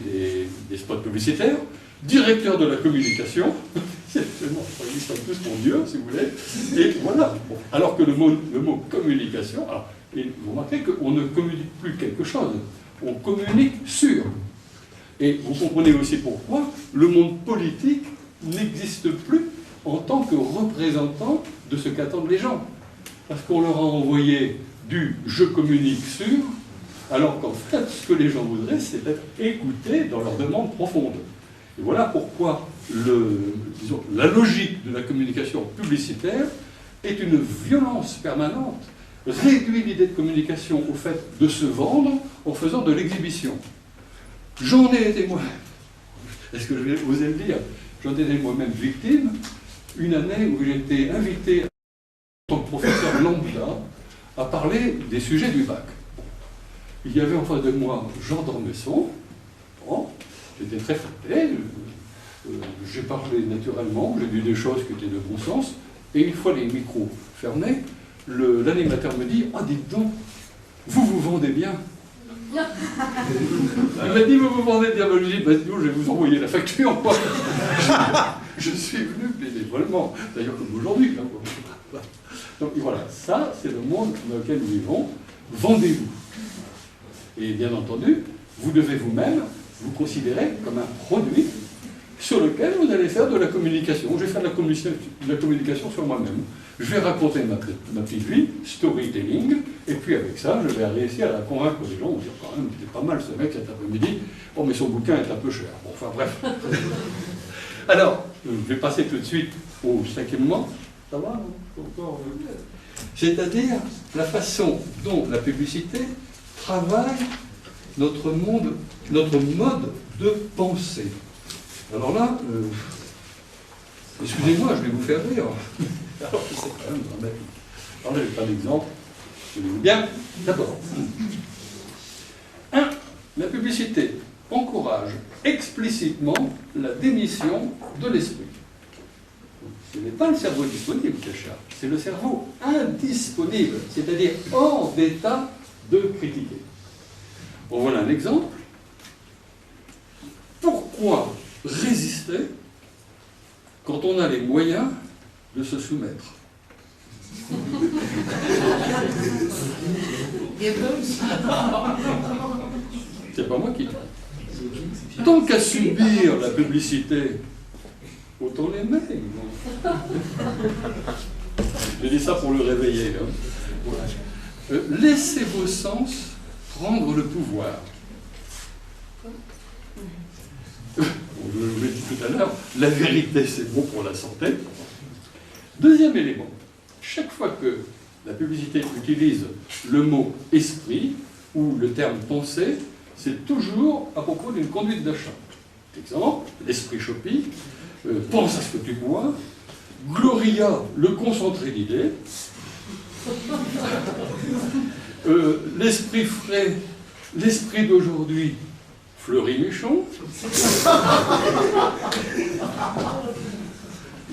des spots publicitaires, directeur de la communication, c'est absolument, ça existe en plus mon Dieu, si vous voulez, et voilà. Bon, alors que le mot communication, alors, et vous remarquez qu'on ne communique plus quelque chose, on communique sur. Et vous comprenez aussi pourquoi le monde politique n'existe plus en tant que représentant de ce qu'attendent les gens. Parce qu'on leur a envoyé du « je communique sur », alors qu'en fait, ce que les gens voudraient, c'est être écoutés dans leurs demandes profondes. Et voilà pourquoi la logique de la communication publicitaire est une violence permanente. Réduit l'idée de communication au fait de se vendre en faisant de l'exhibition. J'en ai été moi, est-ce que je vais oser le dire? J'en ai été moi-même victime, une année où j'ai été invité en tant que professeur lambda à parler des sujets du bac. Il y avait en face de moi Jean d'Ormesson, bon, j'étais très flatté, j'ai parlé naturellement, j'ai dit des choses qui étaient de bon sens, Et une fois les micros fermés, l'animateur me dit « Ah, dites donc, vous vendez bien !» Il m'a dit « Vous vendez bien !» Je lui ai dit « je vais vous envoyer la facture. » Je suis venu bénévolement, d'ailleurs comme aujourd'hui. Hein. Donc voilà, ça c'est le monde dans lequel nous vivons. Vendez-vous. Et bien entendu, vous devez vous-même vous considérer comme un produit sur lequel vous allez faire de la communication. Je vais faire de la communication sur moi-même. Je vais raconter ma petite vie, storytelling, et puis avec ça, je vais réussir à convaincre les gens. On va dire quand même, c'était pas mal ce mec cet après-midi. Oh, mais son bouquin est un peu cher. Bon, enfin bref. Alors, je vais passer tout de suite au cinquième mot. Ça va, encore. C'est-à-dire la façon dont la publicité travaille notre mode de pensée. Alors là, excusez-moi, je vais vous faire rire. Alors que c'est quand même dramatique. Alors là, je vais pas d'exemple. Bien, d'abord. 1. La publicité encourage explicitement la démission de l'esprit. Ce n'est pas le cerveau disponible, Cacha, c'est le cerveau indisponible, c'est-à-dire hors d'état de critiquer. Bon, voilà un exemple. Pourquoi résister quand on a les moyens de se soumettre? C'est pas moi qui dis. Tant qu'à subir la publicité, autant l'aimer. J'ai dit ça pour le réveiller. Hein. Voilà. Laissez vos sens prendre le pouvoir. Je l'ai dit tout à l'heure, la vérité c'est bon pour la santé. Deuxième élément, chaque fois que la publicité utilise le mot esprit ou le terme pensée, c'est toujours à propos d'une conduite d'achat. Exemple, l'esprit Shopping, pense à ce que tu bois, Gloria, le concentré d'idées, l'esprit frais, l'esprit d'aujourd'hui, Fleury-Michon,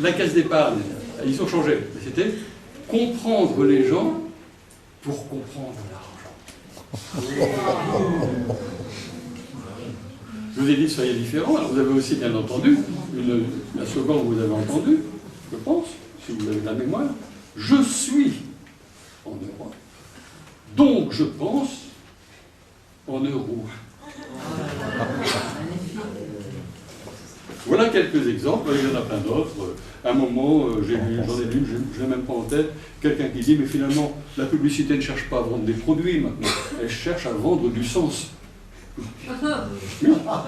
la caisse d'épargne, ils ont changé, mais c'était comprendre les gens pour comprendre l'argent. Je vous ai dit soyez différents. Alors vous avez aussi bien entendu un slogan que vous avez entendu, je pense, si vous avez la mémoire. Je suis en Europe, donc je pense en euros. Voilà quelques exemples, il y en a plein d'autres. À un moment, j'en ai lu, je ne l'ai même pas en tête, quelqu'un qui dit, mais finalement, la publicité ne cherche pas à vendre des produits maintenant, elle cherche à vendre du sens. Oui,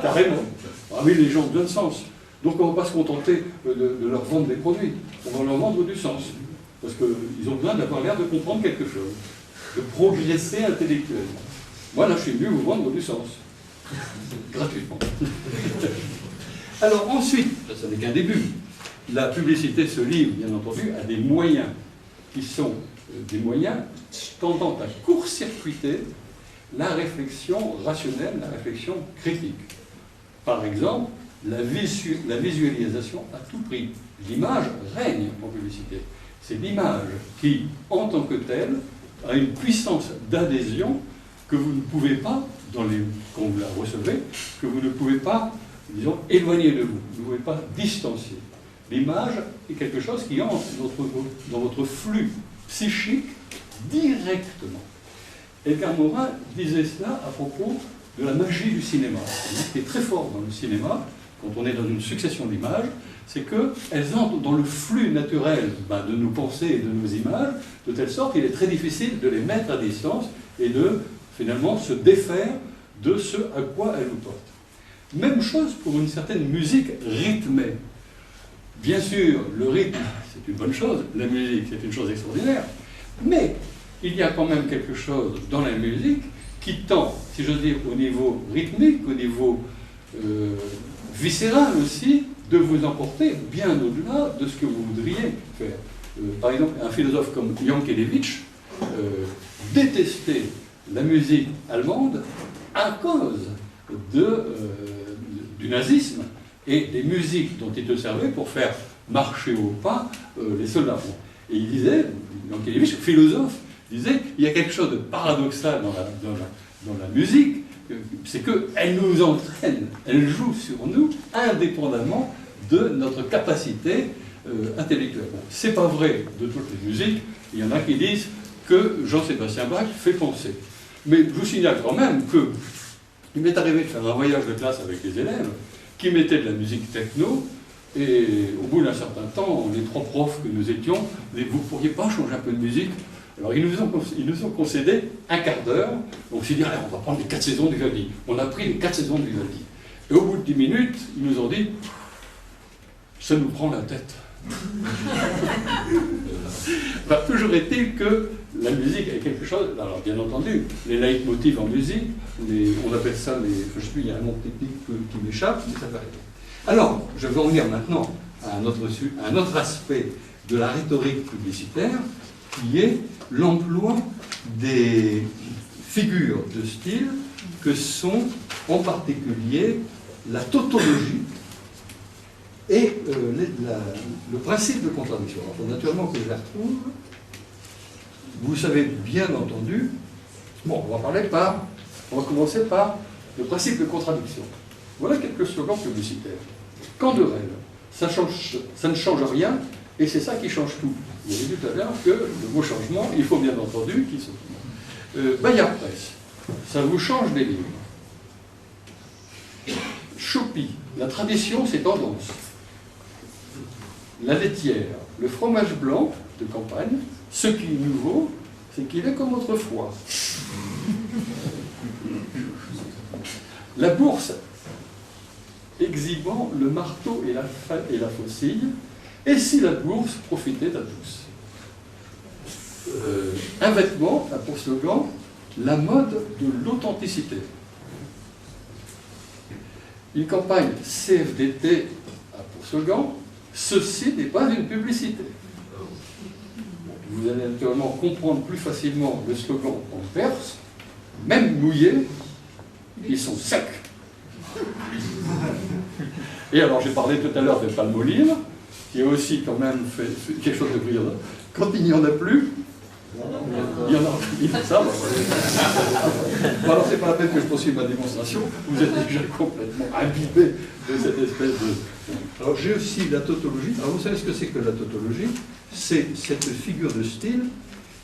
carrément. Ah oui, les gens ont besoin de sens. Donc on ne va pas se contenter de leur vendre des produits, on va leur vendre du sens. Parce qu'ils ont besoin d'avoir l'air de comprendre quelque chose, de progresser intellectuellement. Moi, là, je suis venu vous vendre du sens. Gratuitement. Alors ensuite, ça n'est qu'un début, la publicité se livre, bien entendu, à des moyens qui sont des moyens tendant à court-circuiter la réflexion rationnelle, la réflexion critique. Par exemple, la visualisation à tout prix. L'image règne en publicité. C'est l'image qui, en tant que telle, a une puissance d'adhésion que vous ne pouvez pas, quand vous la recevez, que vous ne pouvez pas, disons, éloigner de vous. Vous ne pouvez pas distancier. L'image est quelque chose qui entre dans votre flux psychique directement. Edgar Morin disait cela à propos de la magie du cinéma. Ce qui est très fort dans le cinéma, quand on est dans une succession d'images, c'est qu'elles entrent dans le flux naturel de nos pensées et de nos images, de telle sorte qu'il est très difficile de les mettre à distance et de, finalement, se défaire de ce à quoi elles nous portent. Même chose pour une certaine musique rythmée. Bien sûr, le rythme, c'est une bonne chose, la musique, c'est une chose extraordinaire, mais il y a quand même quelque chose dans la musique qui tend, si j'ose dire, au niveau rythmique, au niveau viscéral aussi, de vous emporter bien au-delà de ce que vous voudriez faire. Par exemple, un philosophe comme Jankélévitch détestait la musique allemande à cause du nazisme et des musiques dont il se servait pour faire marcher au pas les soldats. Et il disait, Jankélévitch, philosophe, disait, il y a quelque chose de paradoxal dans la musique, c'est qu'elle nous entraîne, elle joue sur nous indépendamment de notre capacité intellectuelle. Bon, c'est pas vrai de toutes les musiques, il y en a qui disent que Jean-Sébastien Bach fait penser. Mais je vous signale quand même que il m'est arrivé de faire un voyage de classe avec les élèves qui mettaient de la musique techno, et au bout d'un certain temps, les trois profs que nous étions, disaient, vous ne pourriez pas changer un peu de musique? Alors ils nous ont concédé un quart d'heure, donc on s'est dit, allez, on va prendre les 4 saisons du Vivaldi. On a pris les 4 saisons du Vivaldi. Et au bout de 10 minutes, ils nous ont dit, ça nous prend la tête. Enfin, toujours est-il que la musique est quelque chose, alors bien entendu, les leitmotivs en musique, on appelle ça je sais plus, il y a un nom technique qui m'échappe, mais ça va être. Alors, je vais en venir maintenant à un autre aspect de la rhétorique publicitaire, qui est l'emploi des figures de style que sont en particulier la tautologie et le principe de contradiction. Alors, il faut naturellement que je la retrouve. Vous savez bien entendu, bon, on va commencer par le principe de contradiction. Voilà quelques slogans publicitaires. Quand de rêve, ça ne change rien, et c'est ça qui change tout. Vous avez vu tout à l'heure que le mot changement, il faut bien entendu qu'il soit. Bayard Presse, ça vous change des livres. Choupi, la tradition, c'est tendance. La laitière, le fromage blanc de campagne, ce qui est nouveau, c'est qu'il est comme autrefois. La bourse, exhibant le marteau et la faucille, et si la bourse profitait à tous. Un vêtement a pour slogan la mode de l'authenticité. Une campagne CFDT a pour slogan ceci n'est pas une publicité. Vous allez naturellement comprendre plus facilement le slogan en perse, même mouillés, ils sont secs. Et alors j'ai parlé tout à l'heure de Palmolive, qui a aussi quand même fait quelque chose de brillant. Quand il n'y en a plus, il y en a ça. Bon, alors c'est pas la peine que je poursuive ma démonstration, vous êtes déjà complètement imbibé de cette espèce de... Alors j'ai aussi la tautologie. Alors vous savez ce que c'est que la tautologie? C'est cette figure de style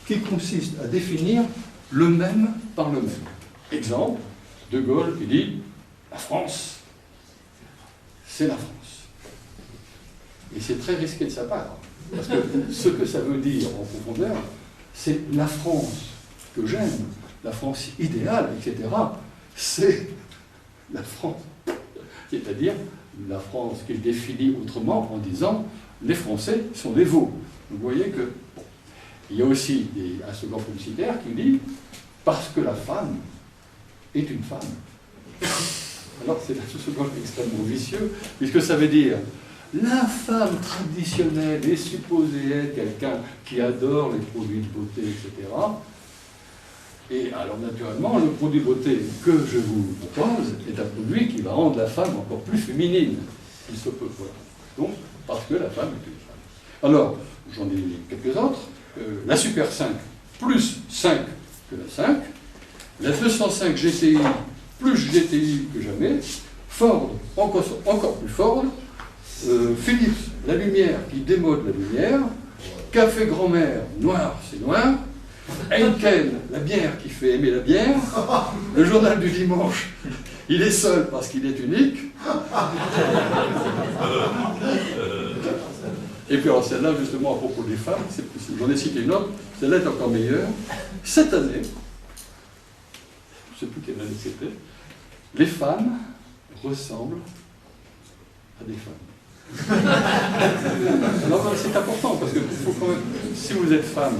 qui consiste à définir le même par le même. Exemple, De Gaulle qui dit « La France, c'est la France ». Et c'est très risqué de sa part, parce que ce que ça veut dire en profondeur, c'est la France que j'aime, la France idéale, etc. C'est la France. C'est-à-dire la France qu'il définit autrement en disant « les Français sont les veaux ». Vous voyez que bon, il y a aussi un slogan publicitaire qui dit « parce que la femme est une femme ». Alors c'est un slogan extrêmement vicieux, puisque ça veut dire la femme traditionnelle est supposée être quelqu'un qui adore les produits de beauté, etc. Et alors naturellement, le produit de beauté que je vous propose est un produit qui va rendre la femme encore plus féminine, s'il se peut. Voilà. Donc, parce que la femme est une femme. Alors, j'en ai quelques autres. La Super 5, plus 5 que la 5. La 205 GTI, plus GTI que jamais. Ford, encore plus Ford. Philips, la lumière qui démode la lumière. Café grand-mère, noir, c'est noir. Heineken, la bière qui fait aimer la bière. Le journal du dimanche, il est seul parce qu'il est unique. Et puis alors celle-là, justement, à propos des femmes, j'en ai cité une autre, celle-là est encore meilleure. Cette année, je ne sais plus quelle année c'était, les femmes ressemblent à des femmes. Alors c'est important, parce que faut quand même, si vous êtes femme,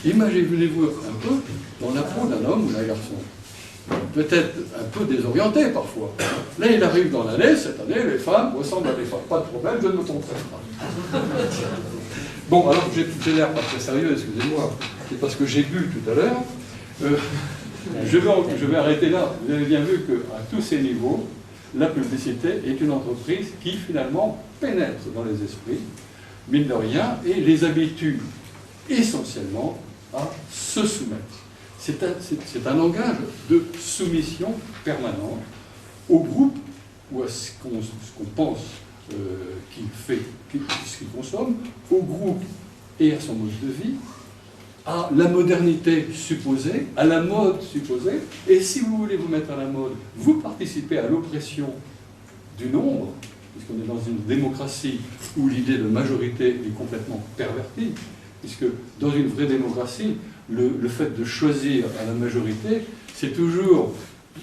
imaginez-vous un peu dans la peau d'un homme ou d'un garçon. Peut-être un peu désorienté parfois. Là, il arrive dans l'année, cette année, les femmes ressemblent à des femmes. Pas de problème, je ne me tromperai pas. Bon, alors j'ai l'air pas très sérieux, excusez-moi. C'est parce que j'ai bu tout à l'heure. Je vais arrêter là. Vous avez bien vu qu'à tous ces niveaux, la publicité est une entreprise qui finalement pénètre dans les esprits, mine de rien, et les habitudes essentiellement à se soumettre. C'est un langage de soumission permanente au groupe ou à ce qu'on pense qu'il fait, ce qu'il consomme, au groupe et à son mode de vie, à la modernité supposée, à la mode supposée, et si vous voulez vous mettre à la mode, vous participez à l'oppression du nombre, puisqu'on est dans une démocratie où l'idée de majorité est complètement pervertie, puisque dans une vraie démocratie, le fait de choisir à la majorité, c'est toujours,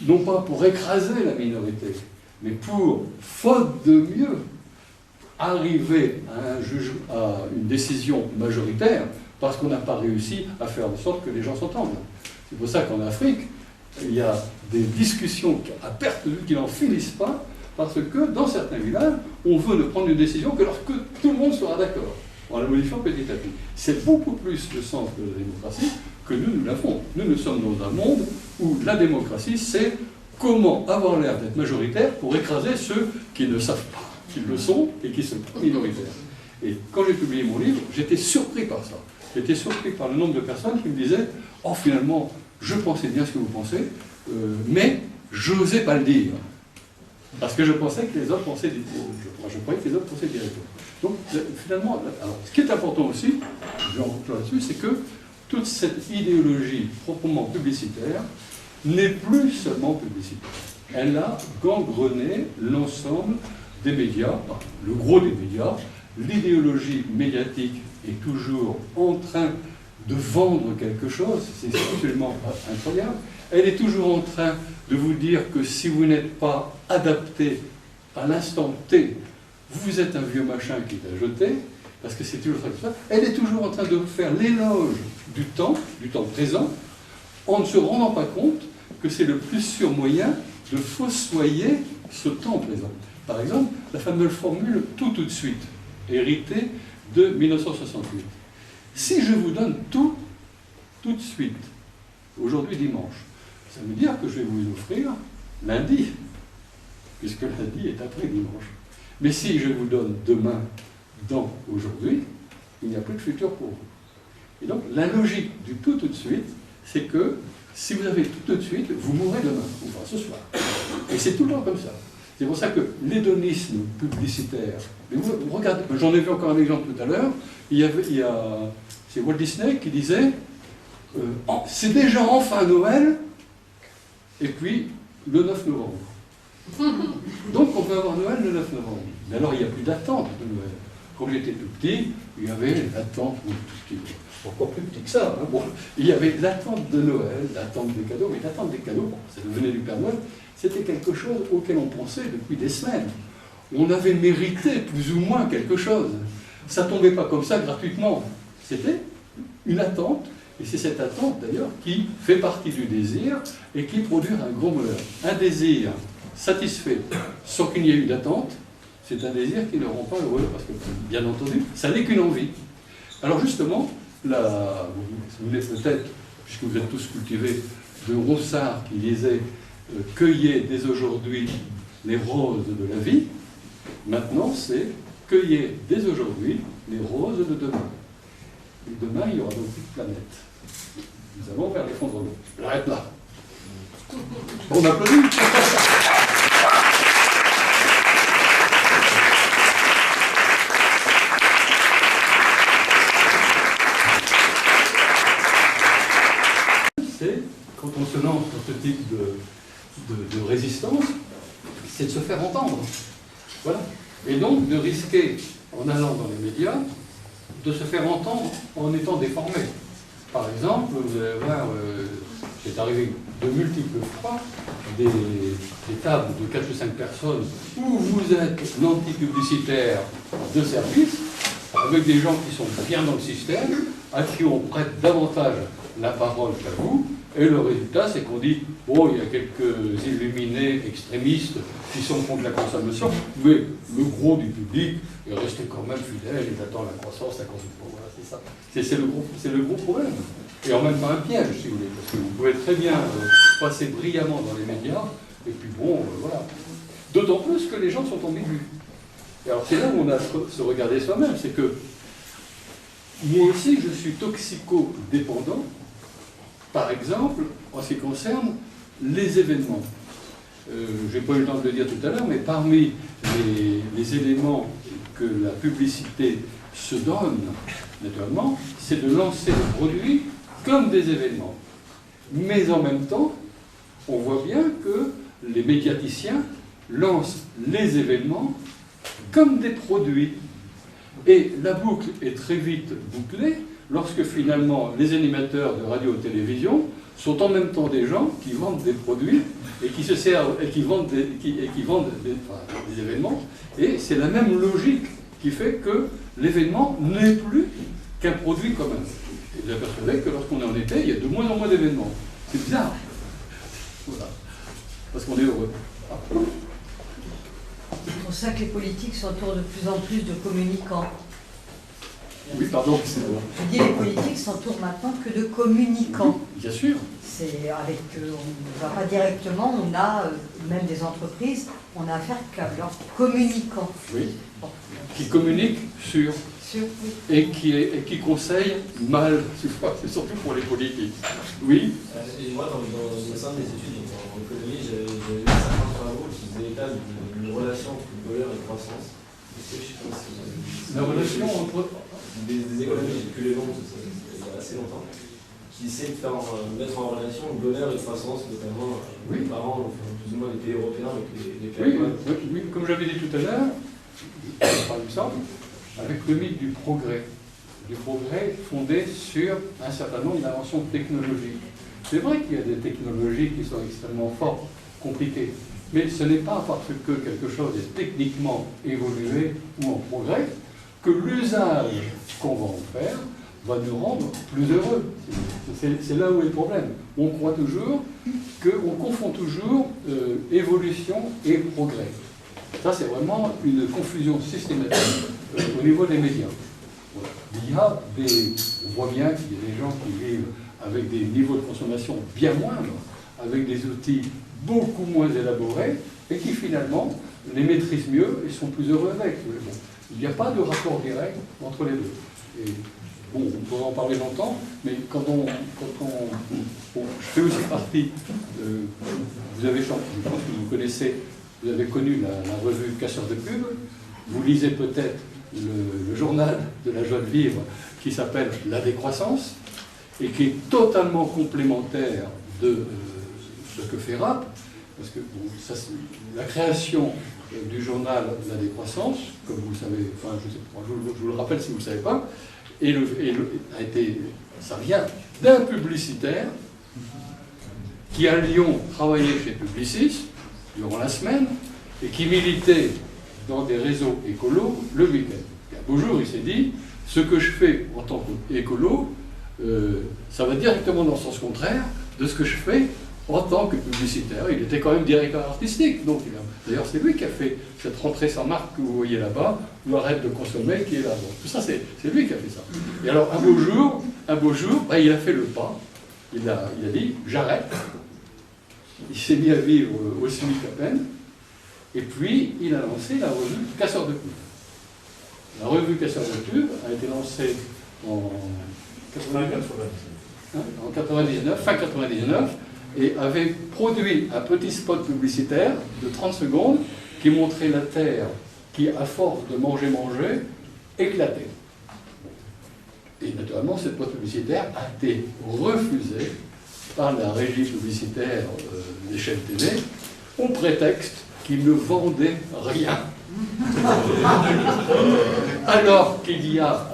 non pas pour écraser la minorité, mais pour, faute de mieux, arriver à une décision majoritaire, parce qu'on n'a pas réussi à faire en sorte que les gens s'entendent. C'est pour ça qu'en Afrique, il y a des discussions à perte de vue qui n'en finissent pas, parce que dans certains villages, on veut ne prendre une décision que lorsque tout le monde sera d'accord, en la modifiant petit à petit. C'est beaucoup plus le sens de la démocratie que nous l'avons. Nous sommes dans un monde où la démocratie, c'est comment avoir l'air d'être majoritaire pour écraser ceux qui ne savent pas qu'ils le sont et qui sont pas minoritaires. Et quand j'ai publié mon livre, j'étais surpris par ça. J'étais surpris par le nombre de personnes qui me disaient « Oh, finalement, je pensais bien ce que vous pensez, mais je n'osais pas le dire. » Parce que je pensais que les autres pensaient je croyais que les autres pensaient directement. Donc, finalement, alors, ce qui est important aussi, je vais en conclure là-dessus, c'est que toute cette idéologie proprement publicitaire n'est plus seulement publicitaire. Elle a gangrené l'ensemble des médias, le gros des médias. L'idéologie médiatique est toujours en train de vendre quelque chose, c'est absolument incroyable. Elle est toujours en train de vous dire que si vous n'êtes pas adapté à l'instant T, vous êtes un vieux machin qui est à jeter, parce que c'est toujours ça. Elle est toujours en train de faire l'éloge du temps présent, en ne se rendant pas compte que c'est le plus sûr moyen de fossoyer ce temps présent. Par exemple, la fameuse formule « tout de suite », héritée de 1968. Si je vous donne tout de suite, aujourd'hui dimanche, ça veut dire que je vais vous offrir lundi, puisque lundi est après dimanche. Mais si je vous donne demain, dans aujourd'hui, il n'y a plus de futur pour vous. Et donc, la logique du tout de suite, c'est que si vous avez tout de suite, vous mourrez demain, enfin ce soir. Et c'est tout le temps comme ça. C'est pour ça que l'hédonisme publicitaire, vous regardez, j'en ai vu encore un exemple tout à l'heure, c'est Walt Disney qui disait c'est déjà enfin Noël, et puis le 9 novembre. Donc on peut avoir Noël le 9 novembre. Mais alors il n'y a plus d'attente de Noël. Quand j'étais tout petit, il y avait l'attente, tout petit, encore plus petit que ça, hein, bon, il y avait l'attente de Noël, l'attente des cadeaux, mais l'attente des cadeaux, bon, ça venait du Père Noël, c'était quelque chose auquel on pensait depuis des semaines. On avait mérité plus ou moins quelque chose. Ça ne tombait pas comme ça gratuitement. C'était une attente, et c'est cette attente d'ailleurs qui fait partie du désir et qui produit un gros bonheur. Un désir satisfait sans qu'il n'y ait eu d'attente, c'est un désir qui ne rend pas heureux, parce que, bien entendu, ça n'est qu'une envie. Alors justement, vous venez peut-être, puisque vous êtes tous cultivés, de Ronsard qui disait « Cueillez dès aujourd'hui les roses de la vie », maintenant c'est « Cueillez dès aujourd'hui les roses de demain ». Et demain, il y aura donc plus de planète. Nous allons vers l'effondrement. Je l'arrête là. On applaudit. C'est, quand on se lance dans ce type de résistance, c'est de se faire entendre. Voilà. Et donc de risquer, en allant dans les médias, de se faire entendre en étant déformé. Par exemple, vous allez voir, c'est arrivé de multiples fois, des tables de 4 ou 5 personnes où vous êtes l'anti-publicitaire de service, avec des gens qui sont bien dans le système, à qui on prête davantage la parole qu'à vous, et le résultat, c'est qu'on dit « Oh, il y a quelques illuminés extrémistes qui sont contre la consommation, mais le gros du public est resté quand même fidèle, il attend la croissance, la consommation. » Voilà, c'est ça. C'est le gros problème. Et en même temps un piège, si vous voulez, parce que vous pouvez très bien passer brillamment dans les médias, et puis bon, voilà. D'autant plus que les gens sont ambigus. Et alors c'est là où on a à se regarder soi-même, c'est que moi aussi, je suis toxicodépendant, par exemple, en ce qui concerne les événements. Je n'ai pas eu le temps de le dire tout à l'heure, mais parmi les éléments que la publicité se donne, naturellement, c'est de lancer des produits comme des événements. Mais en même temps, on voit bien que les médiaticiens lancent les événements comme des produits. Et la boucle est très vite bouclée lorsque finalement les animateurs de radio-télévision sont en même temps des gens qui vendent des produits et qui se servent et qui vendent des événements. Et c'est la même logique qui fait que l'événement n'est plus qu'un produit commun. Et vous apercevez que lorsqu'on est en été, il y a de moins en moins d'événements. C'est bizarre. Voilà. Parce qu'on est heureux. C'est pour ça que les politiques s'entourent de plus en plus de communicants. Oui, pardon, c'est bon. Je dis les politiques s'entourent maintenant que de communicants. Bien sûr. C'est avec, on ne va pas directement, on a même des entreprises, on a affaire qu'à leurs communicants. Oui. Bon. Qui communiquent sur. Oui. Et qui conseillent mal, c'est surtout pour les politiques. Oui. Et moi, dans le sein des études en économie, j'ai eu certains travaux qui faisaient état d'une relation entre bonheur et croissance. La relation entre des économies que les longues, il y a assez longtemps, qui essaient de faire mettre en relation bonheur et croissance, notamment les parents, plus ou moins les pays européens avec les pays. Oui, comme j'avais dit tout à l'heure, par exemple, avec le mythe du progrès fondé sur un certain nombre d'inventions technologiques. C'est vrai qu'il y a des technologies qui sont extrêmement fortes, compliquées, mais ce n'est pas parce que quelque chose est techniquement évolué ou en progrès que l'usage qu'on va en faire va nous rendre plus heureux. C'est là où est le problème. On croit toujours qu'on confond toujours évolution et progrès. Ça, c'est vraiment une confusion systématique au niveau des médias. Voilà. On voit bien qu'il y a des gens qui vivent avec des niveaux de consommation bien moindres, avec des outils beaucoup moins élaborés, et qui finalement les maîtrisent mieux et sont plus heureux avec. Bon, il n'y a pas de rapport direct entre les deux. Et, bon, on pourrait en parler longtemps, mais bon, je fais aussi partie, vous avez, je pense que vous connaissez, vous avez connu la revue Casseurs de pub, vous lisez peut-être le journal de la joie de vivre qui s'appelle La décroissance, et qui est totalement complémentaire de ce que fait RAP, parce que bon, ça, la création du journal La décroissance, comme vous le savez, enfin je vous le rappelle si vous ne le savez pas, ça vient d'un publicitaire qui à Lyon travaillait chez Publicis durant la semaine et qui militait dans des réseaux écolos le week-end. Et un beau jour, il s'est dit, ce que je fais en tant qu'écolo, ça va directement dans le sens contraire de ce que je fais en tant que publicitaire. Il était quand même directeur artistique. Donc, d'ailleurs, c'est lui qui a fait cette rentrée sans marque que vous voyez là-bas, ou arrête de consommer, qui est là. Bon, tout ça, c'est lui qui a fait ça. Et alors, un beau jour, il a fait le pas. Il a dit, j'arrête. Il s'est mis à vivre au SMIC à peine. Et puis, il a lancé la revue Casseurs de pub. La revue Casseurs de pub a été lancée en 99, fin 99, et avait produit un petit spot publicitaire de 30 secondes qui montrait la Terre qui, à force de manger, éclatait. Et naturellement, cette spot publicitaire a été refusée par la régie publicitaire des chaînes TV au prétexte qu'il ne vendait rien. alors qu'il y a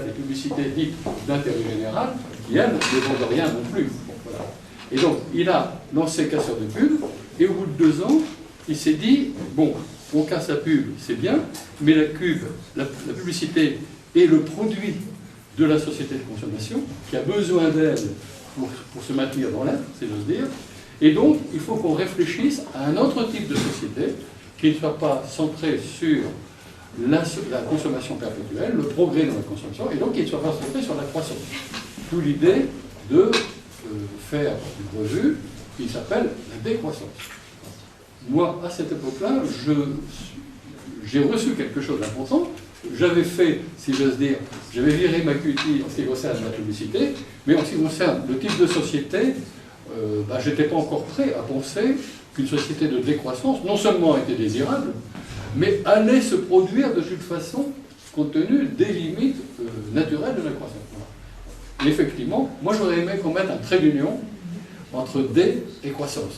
des publicités dites d'intérêt général qui, elles, ne vendent rien non plus. Bon, voilà. Et donc, il a lancé Casseurs de pub, et au bout de 2 ans, il s'est dit, bon, on casse la pub, c'est bien, mais la publicité est le produit de la société de consommation, qui a besoin d'elle pour se maintenir dans l'être, si j'ose dire, et donc, il faut qu'on réfléchisse à un autre type de société qui ne soit pas centré sur la consommation perpétuelle, le progrès dans la consommation, et donc qui ne soit pas centré sur la croissance. D'où l'idée de faire une revue qui s'appelle La décroissance. Moi, à cette époque-là, j'ai reçu quelque chose d'important, j'avais fait, si j'ose dire, j'avais viré ma cutie en ce qui concerne la publicité, mais en ce qui concerne le type de société, je n'étais pas encore prêt à penser qu'une société de décroissance, non seulement était désirable, mais allait se produire de toute façon, compte tenu des limites naturelles de la croissance. Et effectivement, moi j'aurais aimé qu'on mette un trait d'union entre dé et croissance,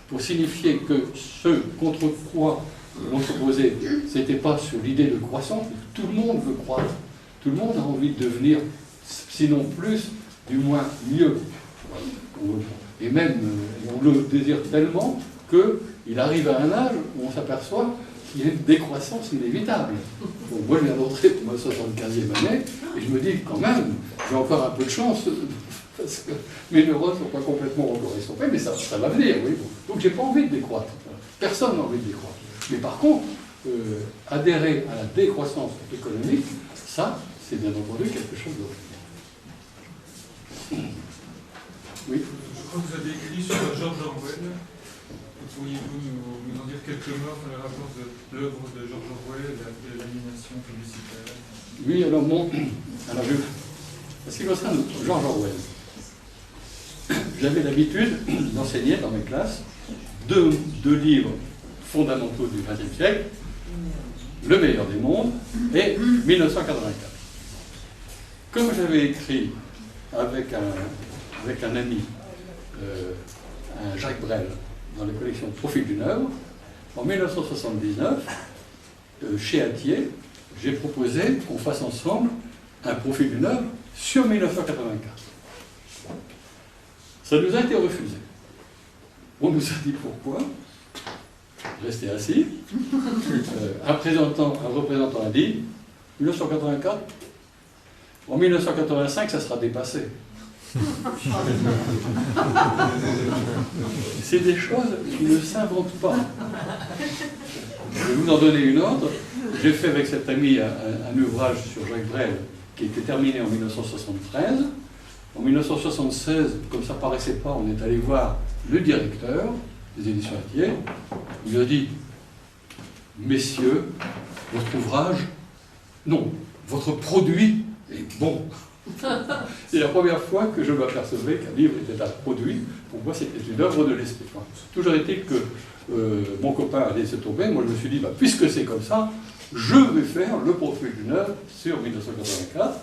pour signifier que ce contre quoi l'on s'opposait, ce n'était pas sur l'idée de croissance, tout le monde veut croître, tout le monde a envie de devenir, sinon plus, du moins mieux. Et même, on le désire tellement qu'il arrive à un âge où on s'aperçoit qu'il y a une décroissance inévitable. Bon, moi, je viens d'entrer pour ma 75e année, et je me dis, quand même, j'ai encore un peu de chance, parce que mes neurones ne sont pas complètement encore estompés, mais ça va venir, oui. Donc, j'ai pas envie de décroître. Personne n'a envie de décroître. Mais par contre, adhérer à la décroissance économique, ça, c'est bien entendu quelque chose d'autre. Oui. Je crois que vous avez écrit sur George Orwell. Pourriez-vous nous en dire quelques mots sur le rapport de l'œuvre de George Orwell et l'animation publicitaire? Oui, alors en ce qui concerne George Orwell, j'avais l'habitude d'enseigner dans mes classes deux livres fondamentaux du XXe siècle, Le meilleur des mondes et 1984. Comme j'avais écrit avec un ami, un Jacques Brel, dans la collection Profil d'une œuvre, en 1979, chez Hatier, j'ai proposé qu'on fasse ensemble un profil d'une œuvre sur 1984. Ça nous a été refusé. On nous a dit pourquoi. Restez assis. Un représentant a dit 1984, en 1985, ça sera dépassé. C'est des choses qui ne s'inventent pas. Je vais vous en donner une autre. J'ai fait avec cet ami un ouvrage sur Jacques Brel qui était terminé en 1973. En 1976, comme ça ne paraissait pas, on est allé voir le directeur des éditions Hatier. Il lui a dit « Messieurs, votre ouvrage, non, votre produit est bon. » C'est la première fois que je m'apercevais qu'un livre était un produit. Pour moi, c'était une œuvre de l'esprit. Toujours est-il que mon copain a laissé tomber. Moi, je me suis dit, puisque c'est comme ça, je vais faire le profil d'une œuvre sur 1984.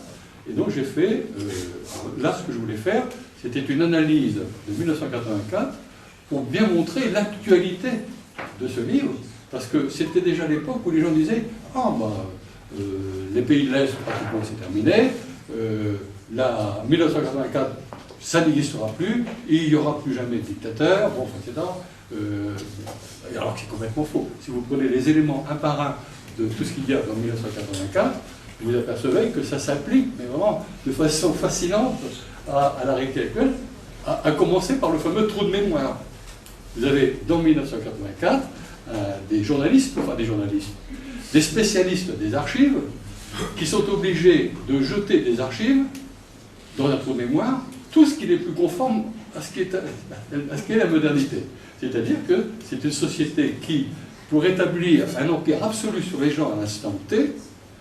Et donc, j'ai fait, là, ce que je voulais faire, c'était une analyse de 1984 pour bien montrer l'actualité de ce livre. Parce que c'était déjà l'époque où les gens disaient, les pays de l'Est, pratiquement, c'est terminé. 1984, ça n'existera plus, et il n'y aura plus jamais de dictateur, etc. Alors que c'est complètement faux. Si vous prenez les éléments un par un de tout ce qu'il y a dans 1984, vous apercevez que ça s'applique, mais vraiment de façon fascinante à la réalité actuelle, à commencer par le fameux trou de mémoire. Vous avez dans 1984 des spécialistes des archives qui sont obligés de jeter des archives dans un trou de mémoire, tout ce qui est plus conforme à ce qu'est la modernité. C'est-à-dire que c'est une société qui, pour établir un empire absolu sur les gens à l'instant T,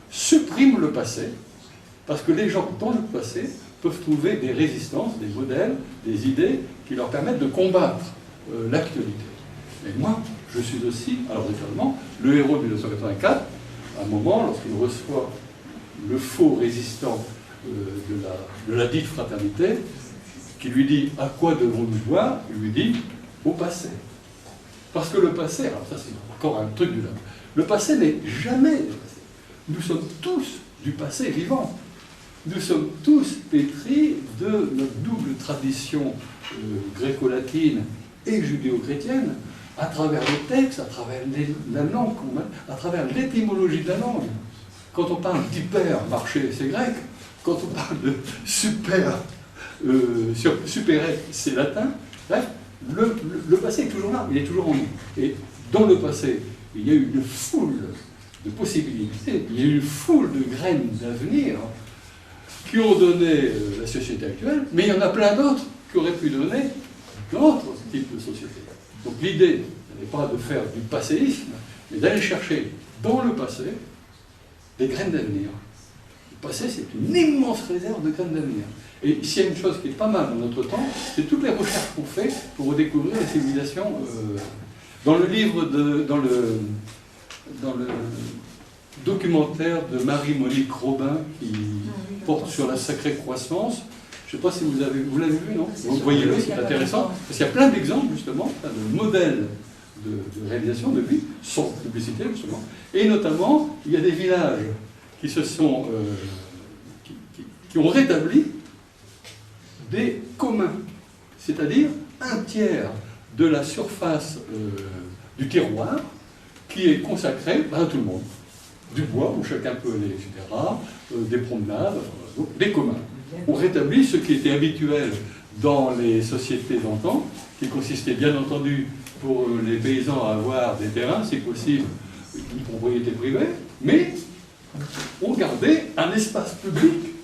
supprime le passé, parce que les gens, dans le passé, peuvent trouver des résistances, des modèles, des idées qui leur permettent de combattre l'actualité. Et moi, je suis aussi, alors naturellement, le héros de 1984, à un moment, lorsqu'il reçoit le faux résistant de la dite fraternité, qui lui dit « À quoi devons-nous voir ?» Il lui dit « Au passé ». Parce que le passé, alors ça c'est encore un truc du là, le passé n'est jamais le passé. Nous sommes tous du passé vivant. Nous sommes tous pétris de notre double tradition gréco-latine et judéo-chrétienne, à travers les textes, à travers la langue, à travers l'étymologie de la langue. Quand on parle d'hypermarché, c'est grec. Quand on parle de supérette, c'est latin. Bref, le passé est toujours là, il est toujours en nous. Et dans le passé, il y a eu une foule de possibilités, il y a eu une foule de graines d'avenir qui ont donné la société actuelle, mais il y en a plein d'autres qui auraient pu donner d'autres types de sociétés. Donc l'idée n'est pas de faire du passéisme, mais d'aller chercher dans le passé des graines d'avenir. Le passé, c'est une immense réserve de graines d'avenir. Et s'il y a une chose qui est pas mal dans notre temps, c'est toutes les recherches qu'on fait pour redécouvrir les civilisations. Dans le livre, dans le documentaire de Marie-Monique Robin qui porte sur la sacrée croissance, je ne sais pas si vous l'avez vu, non? Vous voyez-le, c'est intéressant, parce qu'il y a plein d'exemples, justement, de modèles de réalisation de vie, sans publicité, justement. Et notamment, il y a des villages qui se sont... qui ont rétabli des communs, c'est-à-dire un tiers de la surface du terroir qui est consacré à tout le monde. Du bois, où chacun peut aller, etc., des promenades, des communs. On rétablit ce qui était habituel dans les sociétés d'antan, qui consistait bien entendu pour les paysans à avoir des terrains, si possible, une propriété privée, mais on gardait un espace public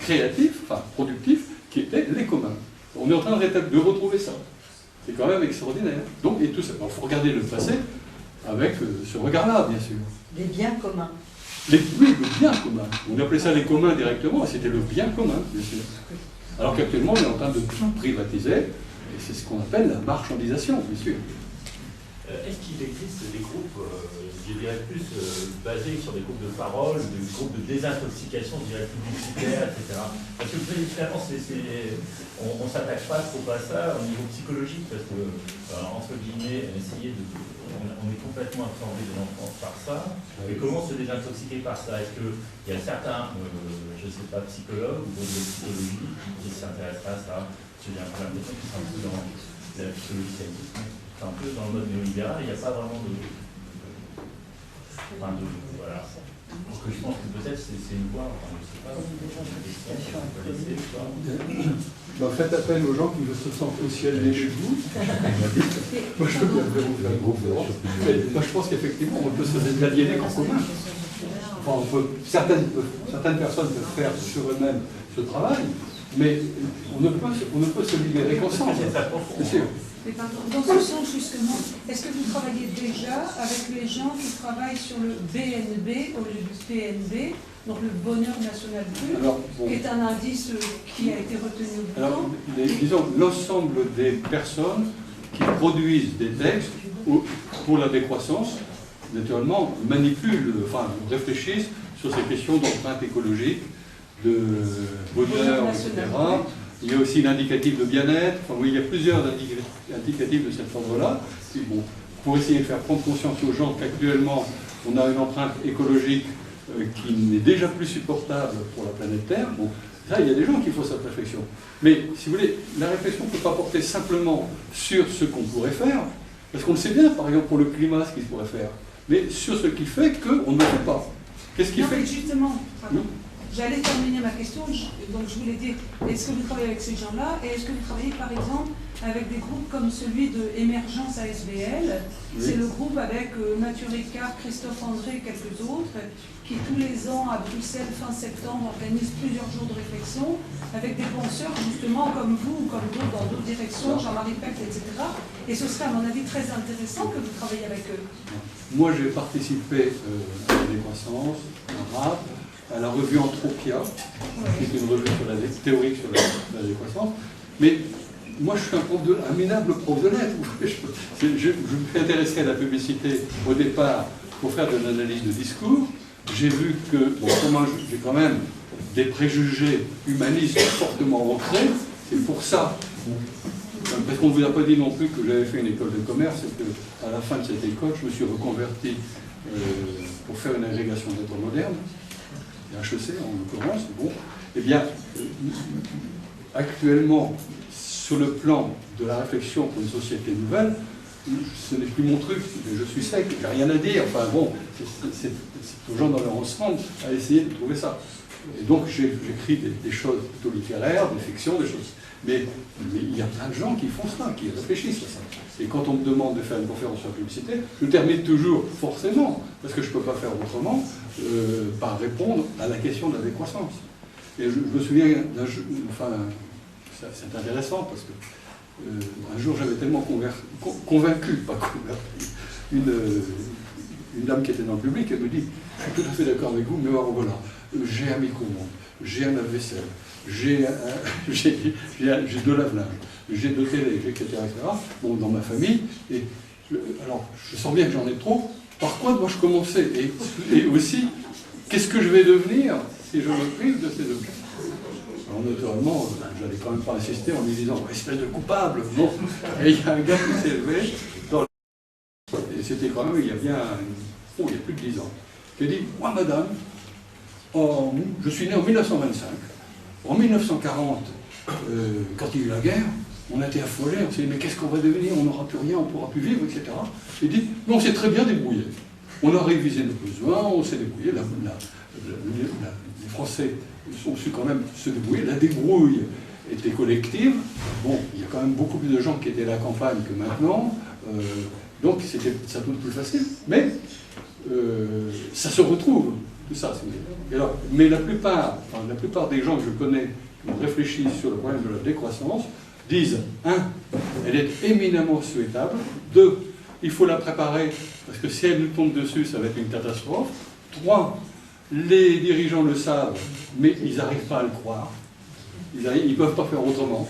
créatif, enfin productif, qui était les communs. On est en train de retrouver ça. C'est quand même extraordinaire. Donc, et tout ça. Il faut regarder le passé avec ce regard-là, bien sûr. Les biens communs. Oui, le bien commun. On appelait ça les communs directement, et c'était le bien commun, bien sûr. Alors qu'actuellement, on est en train de tout privatiser, et c'est ce qu'on appelle la marchandisation, bien sûr. Est-ce qu'il existe des groupes, je dirais plus basés sur des groupes de parole, des groupes de désintoxication, je dirais publicitaire, etc. Parce que finalement, on ne s'attaque pas trop à ça au niveau psychologique, parce que, entre guillemets, on est complètement absorbé de l'enfance par ça. Et comment se désintoxiquer par ça? Est-ce qu'il y a certains, je ne sais pas, psychologues ou de psychologie qui s'intéressent à ça? J'ai un peu l'impression qu'ils sont un peu dans la psychologie scientifique. C'est un peu dans le mode néolibéral, il n'y a pas vraiment voilà. Donc je pense que peut-être c'est une voie, enfin je ne sais pas, Faites appel aux gens qui se sentent aussi allés chez vous. Moi je peux bien vous faire un groupe. Moi je pense qu'effectivement on peut se désaliéner en commun. Enfin, certaines personnes peuvent faire sur eux-mêmes ce travail, mais on ne peut se libérer qu'ensemble. C'est sûr. Dans ce sens, justement, est-ce que vous travaillez déjà avec les gens qui travaillent sur le BNB au lieu du PNB, donc le bonheur national brut, qui est un indice qui a été retenu au bout du temps? Disons, l'ensemble des personnes qui produisent des textes pour la décroissance, naturellement, manipulent, réfléchissent sur ces questions d'empreinte écologique, de bonheur, etc. Il y a aussi l'indicatif de bien-être. Enfin, oui, il y a plusieurs indicatifs de cet ordre-là. Bon, pour essayer de faire prendre conscience aux gens qu'actuellement, on a une empreinte écologique qui n'est déjà plus supportable pour la planète Terre. Bon, là, il y a des gens qui font cette réflexion. Mais, si vous voulez, la réflexion ne peut pas porter simplement sur ce qu'on pourrait faire, parce qu'on le sait bien, par exemple, pour le climat, ce qu'il pourrait faire, mais sur ce qui fait qu'on ne le fait pas. Qu'est-ce qui fait? Justement, j'allais terminer ma question, donc je voulais dire, est-ce que vous travaillez avec ces gens-là, et est-ce que vous travaillez par exemple avec des groupes comme celui de Émergence ASBL, c'est le groupe avec Mathieu Ricard, Christophe André et quelques autres, qui tous les ans à Bruxelles, fin septembre, organisent plusieurs jours de réflexion, avec des penseurs justement comme vous ou comme d'autres dans d'autres directions, Jean-Marie Pecq, etc. Et ce serait à mon avis très intéressant que vous travailliez avec eux. Moi j'ai participé à la décroissance, à la revue Anthropia, qui est une revue théorique sur la décroissance. Mais moi, je suis un minable prof de lettres. Je me suis intéressé à la publicité au départ pour faire de l'analyse de discours. J'ai vu que, comment j'ai quand même des préjugés humanistes fortement ancrés. C'est pour ça, parce qu'on ne vous a pas dit non plus que j'avais fait une école de commerce et qu'à la fin de cette école, je me suis reconverti pour faire une agrégation d'être moderne. HEC en l'occurrence, bon, eh bien, actuellement, sur le plan de la réflexion pour une société nouvelle, ce n'est plus mon truc, je suis sec, j'ai rien à dire, enfin bon, c'est aux gens dans leur ensemble à essayer de trouver ça. Et donc j'écris des choses plutôt littéraires, des fictions, des choses. Mais il y a plein de gens qui font ça, qui réfléchissent à ça. Et quand on me demande de faire une conférence sur la publicité, je termine toujours, forcément, parce que je ne peux pas faire autrement, par répondre à la question de la décroissance. Et je me souviens d'un jeu, enfin, c'est intéressant, parce que un jour j'avais tellement convaincu, pas converti, une dame qui était dans le public, elle me dit, suis tout à fait d'accord avec vous, mais alors voilà, j'ai un micro-ondes, j'ai un lave-vaisselle, j'ai deux lave-linges, j'ai deux télés, etc., etc. Bon, dans ma famille, et alors je sens bien que j'en ai trop. Par contre, moi je commençais, et aussi, qu'est-ce que je vais devenir si je me prive de ces objets? Alors naturellement, j'allais quand même pas insister en lui disant « espèce de coupable !» Bon, et il y a un gars qui s'est levé, et c'était quand même, il y a il y a plus de 10 ans, qui a dit « Moi, madame, je suis né en 1925. En 1940, quand il y a eu la guerre, on a été affolés, on s'est dit « Mais qu'est-ce qu'on va devenir? On n'aura plus rien, on ne pourra plus vivre, etc. » Il dit « Mais on s'est très bien débrouillé. On a révisé nos besoins, on s'est débrouillé. Les Français ont su quand même se débrouiller. La débrouille était collective. Bon, il y a quand même beaucoup plus de gens qui étaient à la campagne que maintenant. Donc ça tout plus facile. Mais ça se retrouve, tout ça. Alors, mais la plupart des gens que je connais qui réfléchissent sur le problème de la décroissance disent, 1, elle est éminemment souhaitable, 2, il faut la préparer, parce que si elle nous tombe dessus, ça va être une catastrophe, 3, les dirigeants le savent, mais ils n'arrivent pas à le croire, ils ne peuvent pas faire autrement.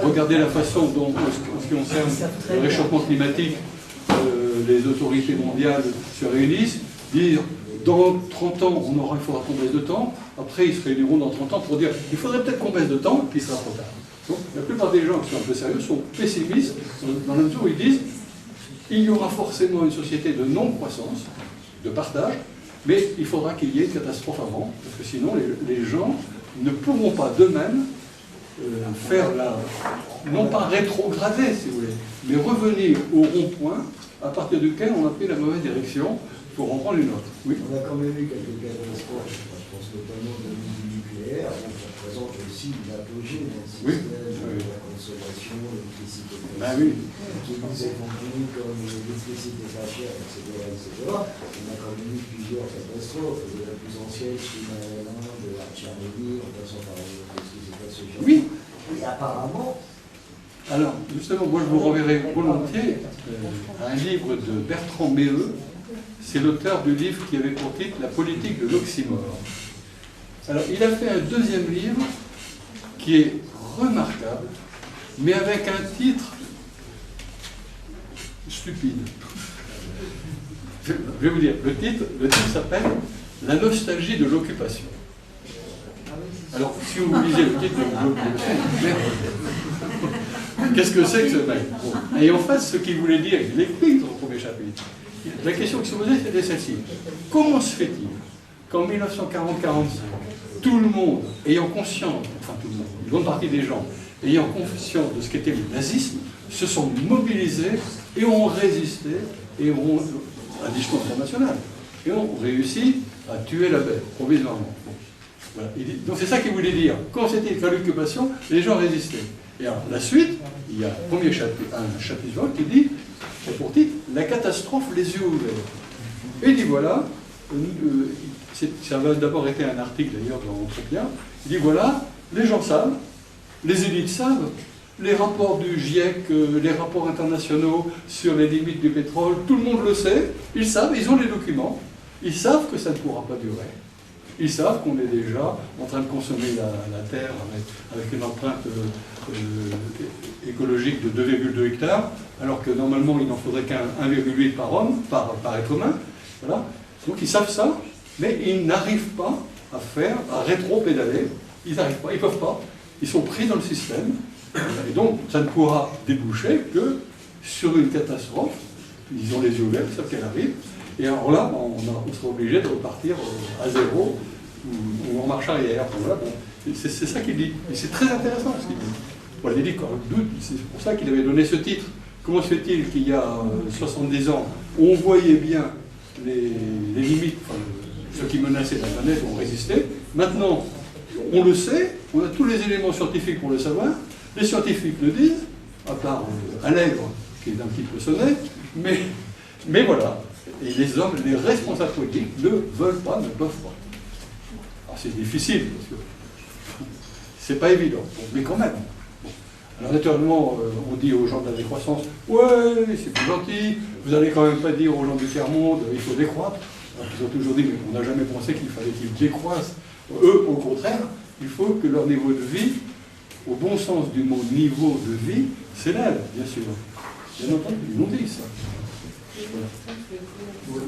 Regardez la façon dont, en ce qui concerne le réchauffement climatique, les autorités mondiales se réunissent, dire dans 30 ans, il faudra qu'on baisse de temps, après ils se réuniront dans 30 ans pour dire il faudrait peut-être qu'on baisse de temps, puis il sera trop tard. Donc la plupart des gens qui sont un peu sérieux sont pessimistes dans la mesure où ils disent il y aura forcément une société de non-croissance, de partage, mais il faudra qu'il y ait une catastrophe avant, parce que sinon les gens ne pourront pas d'eux-mêmes faire non pas rétrograder, si vous voulez, mais revenir au rond-point à partir duquel on a pris la mauvaise direction pour en prendre une autre. Oui. On a quand même eu quelques catastrophes, je pense notamment de l'usine nucléaire, donc ça représente aussi une apogée dans le système de la consommation, l'électricité qui nous est vendue comme l'électricité pas chère, etc., etc. On a quand même eu plusieurs catastrophes, de la plus ancienne, Fukushima, de la Tchernobyl, en passant par ce qui s'est passé au Japon. Oui. Et apparemment, alors, justement, moi je vous renverrai volontiers à un livre de Bertrand Méheux. C'est l'auteur du livre qui avait pour titre « La politique de l'oxymore ». Alors, il a fait un deuxième livre qui est remarquable, mais avec un titre stupide. Je vais vous dire, le titre s'appelle « La nostalgie de l'occupation ». Alors, si vous lisez le titre, vous me merde. Qu'est-ce que c'est que ce mec? Bon. Et en face, ce qu'il voulait dire, il l'explique dans le premier chapitre. La question qui se posait, c'était celle-ci. Comment se fait-il qu'en 1940-45, tout le monde, ayant conscience, enfin tout le monde, une bonne partie des gens, ayant conscience de ce qu'était le nazisme, se sont mobilisés et ont résisté et ont à distance internationale et ont réussi à tuer la bête, provisoirement. Bon. Voilà. Donc c'est ça qu'il voulait dire. Quand c'était qu'à l'occupation, les gens résistaient. Et alors, la suite, il y a un chapitre qui dit, pour titre, la catastrophe les yeux ouverts. Et il dit voilà, ça va d'abord été un article d'ailleurs dans Entretien, il dit voilà, les gens savent, les élites savent, les rapports du GIEC, les rapports internationaux sur les limites du pétrole, tout le monde le sait, ils savent, ils ont les documents, ils savent que ça ne pourra pas durer. Ils savent qu'on est déjà en train de consommer la terre avec une empreinte écologique de 2,2 hectares, alors que normalement il n'en faudrait qu'un 1,8 par homme, par être humain. Voilà. Donc ils savent ça, mais ils n'arrivent pas à rétro-pédaler. Ils n'arrivent pas, ils ne peuvent pas. Ils sont pris dans le système. Et donc ça ne pourra déboucher que sur une catastrophe. Ils ont les yeux ouverts, ils savent qu'elle arrive. Et alors là, on sera obligé de repartir à zéro ou en marche arrière. Voilà, bon. C'est ça qu'il dit. Et c'est très intéressant ce qu'il dit. Voilà, il dit c'est pour ça qu'il avait donné ce titre. Comment se fait-il qu'il y a 70 ans, on voyait bien les limites, enfin, ceux qui menaçaient la planète ont résisté. Maintenant, on le sait, on a tous les éléments scientifiques pour le savoir. Les scientifiques le disent, à part Allègre, qui est un petit peu sonné, mais voilà. Et les hommes, les responsables politiques ne veulent pas, ne peuvent pas. Alors c'est difficile, parce que c'est pas évident, mais quand même. Bon. Alors naturellement, on dit aux gens de la décroissance, ouais, c'est plus gentil, vous n'allez quand même pas dire aux gens du tiers-monde, il faut décroître. Alors qu'ils ont toujours dit, mais on n'a jamais pensé qu'il fallait qu'ils décroissent. Eux, au contraire, il faut que leur niveau de vie, au bon sens du mot niveau de vie, s'élève, bien sûr. Bien entendu, ils l'ont dit ça. Voilà.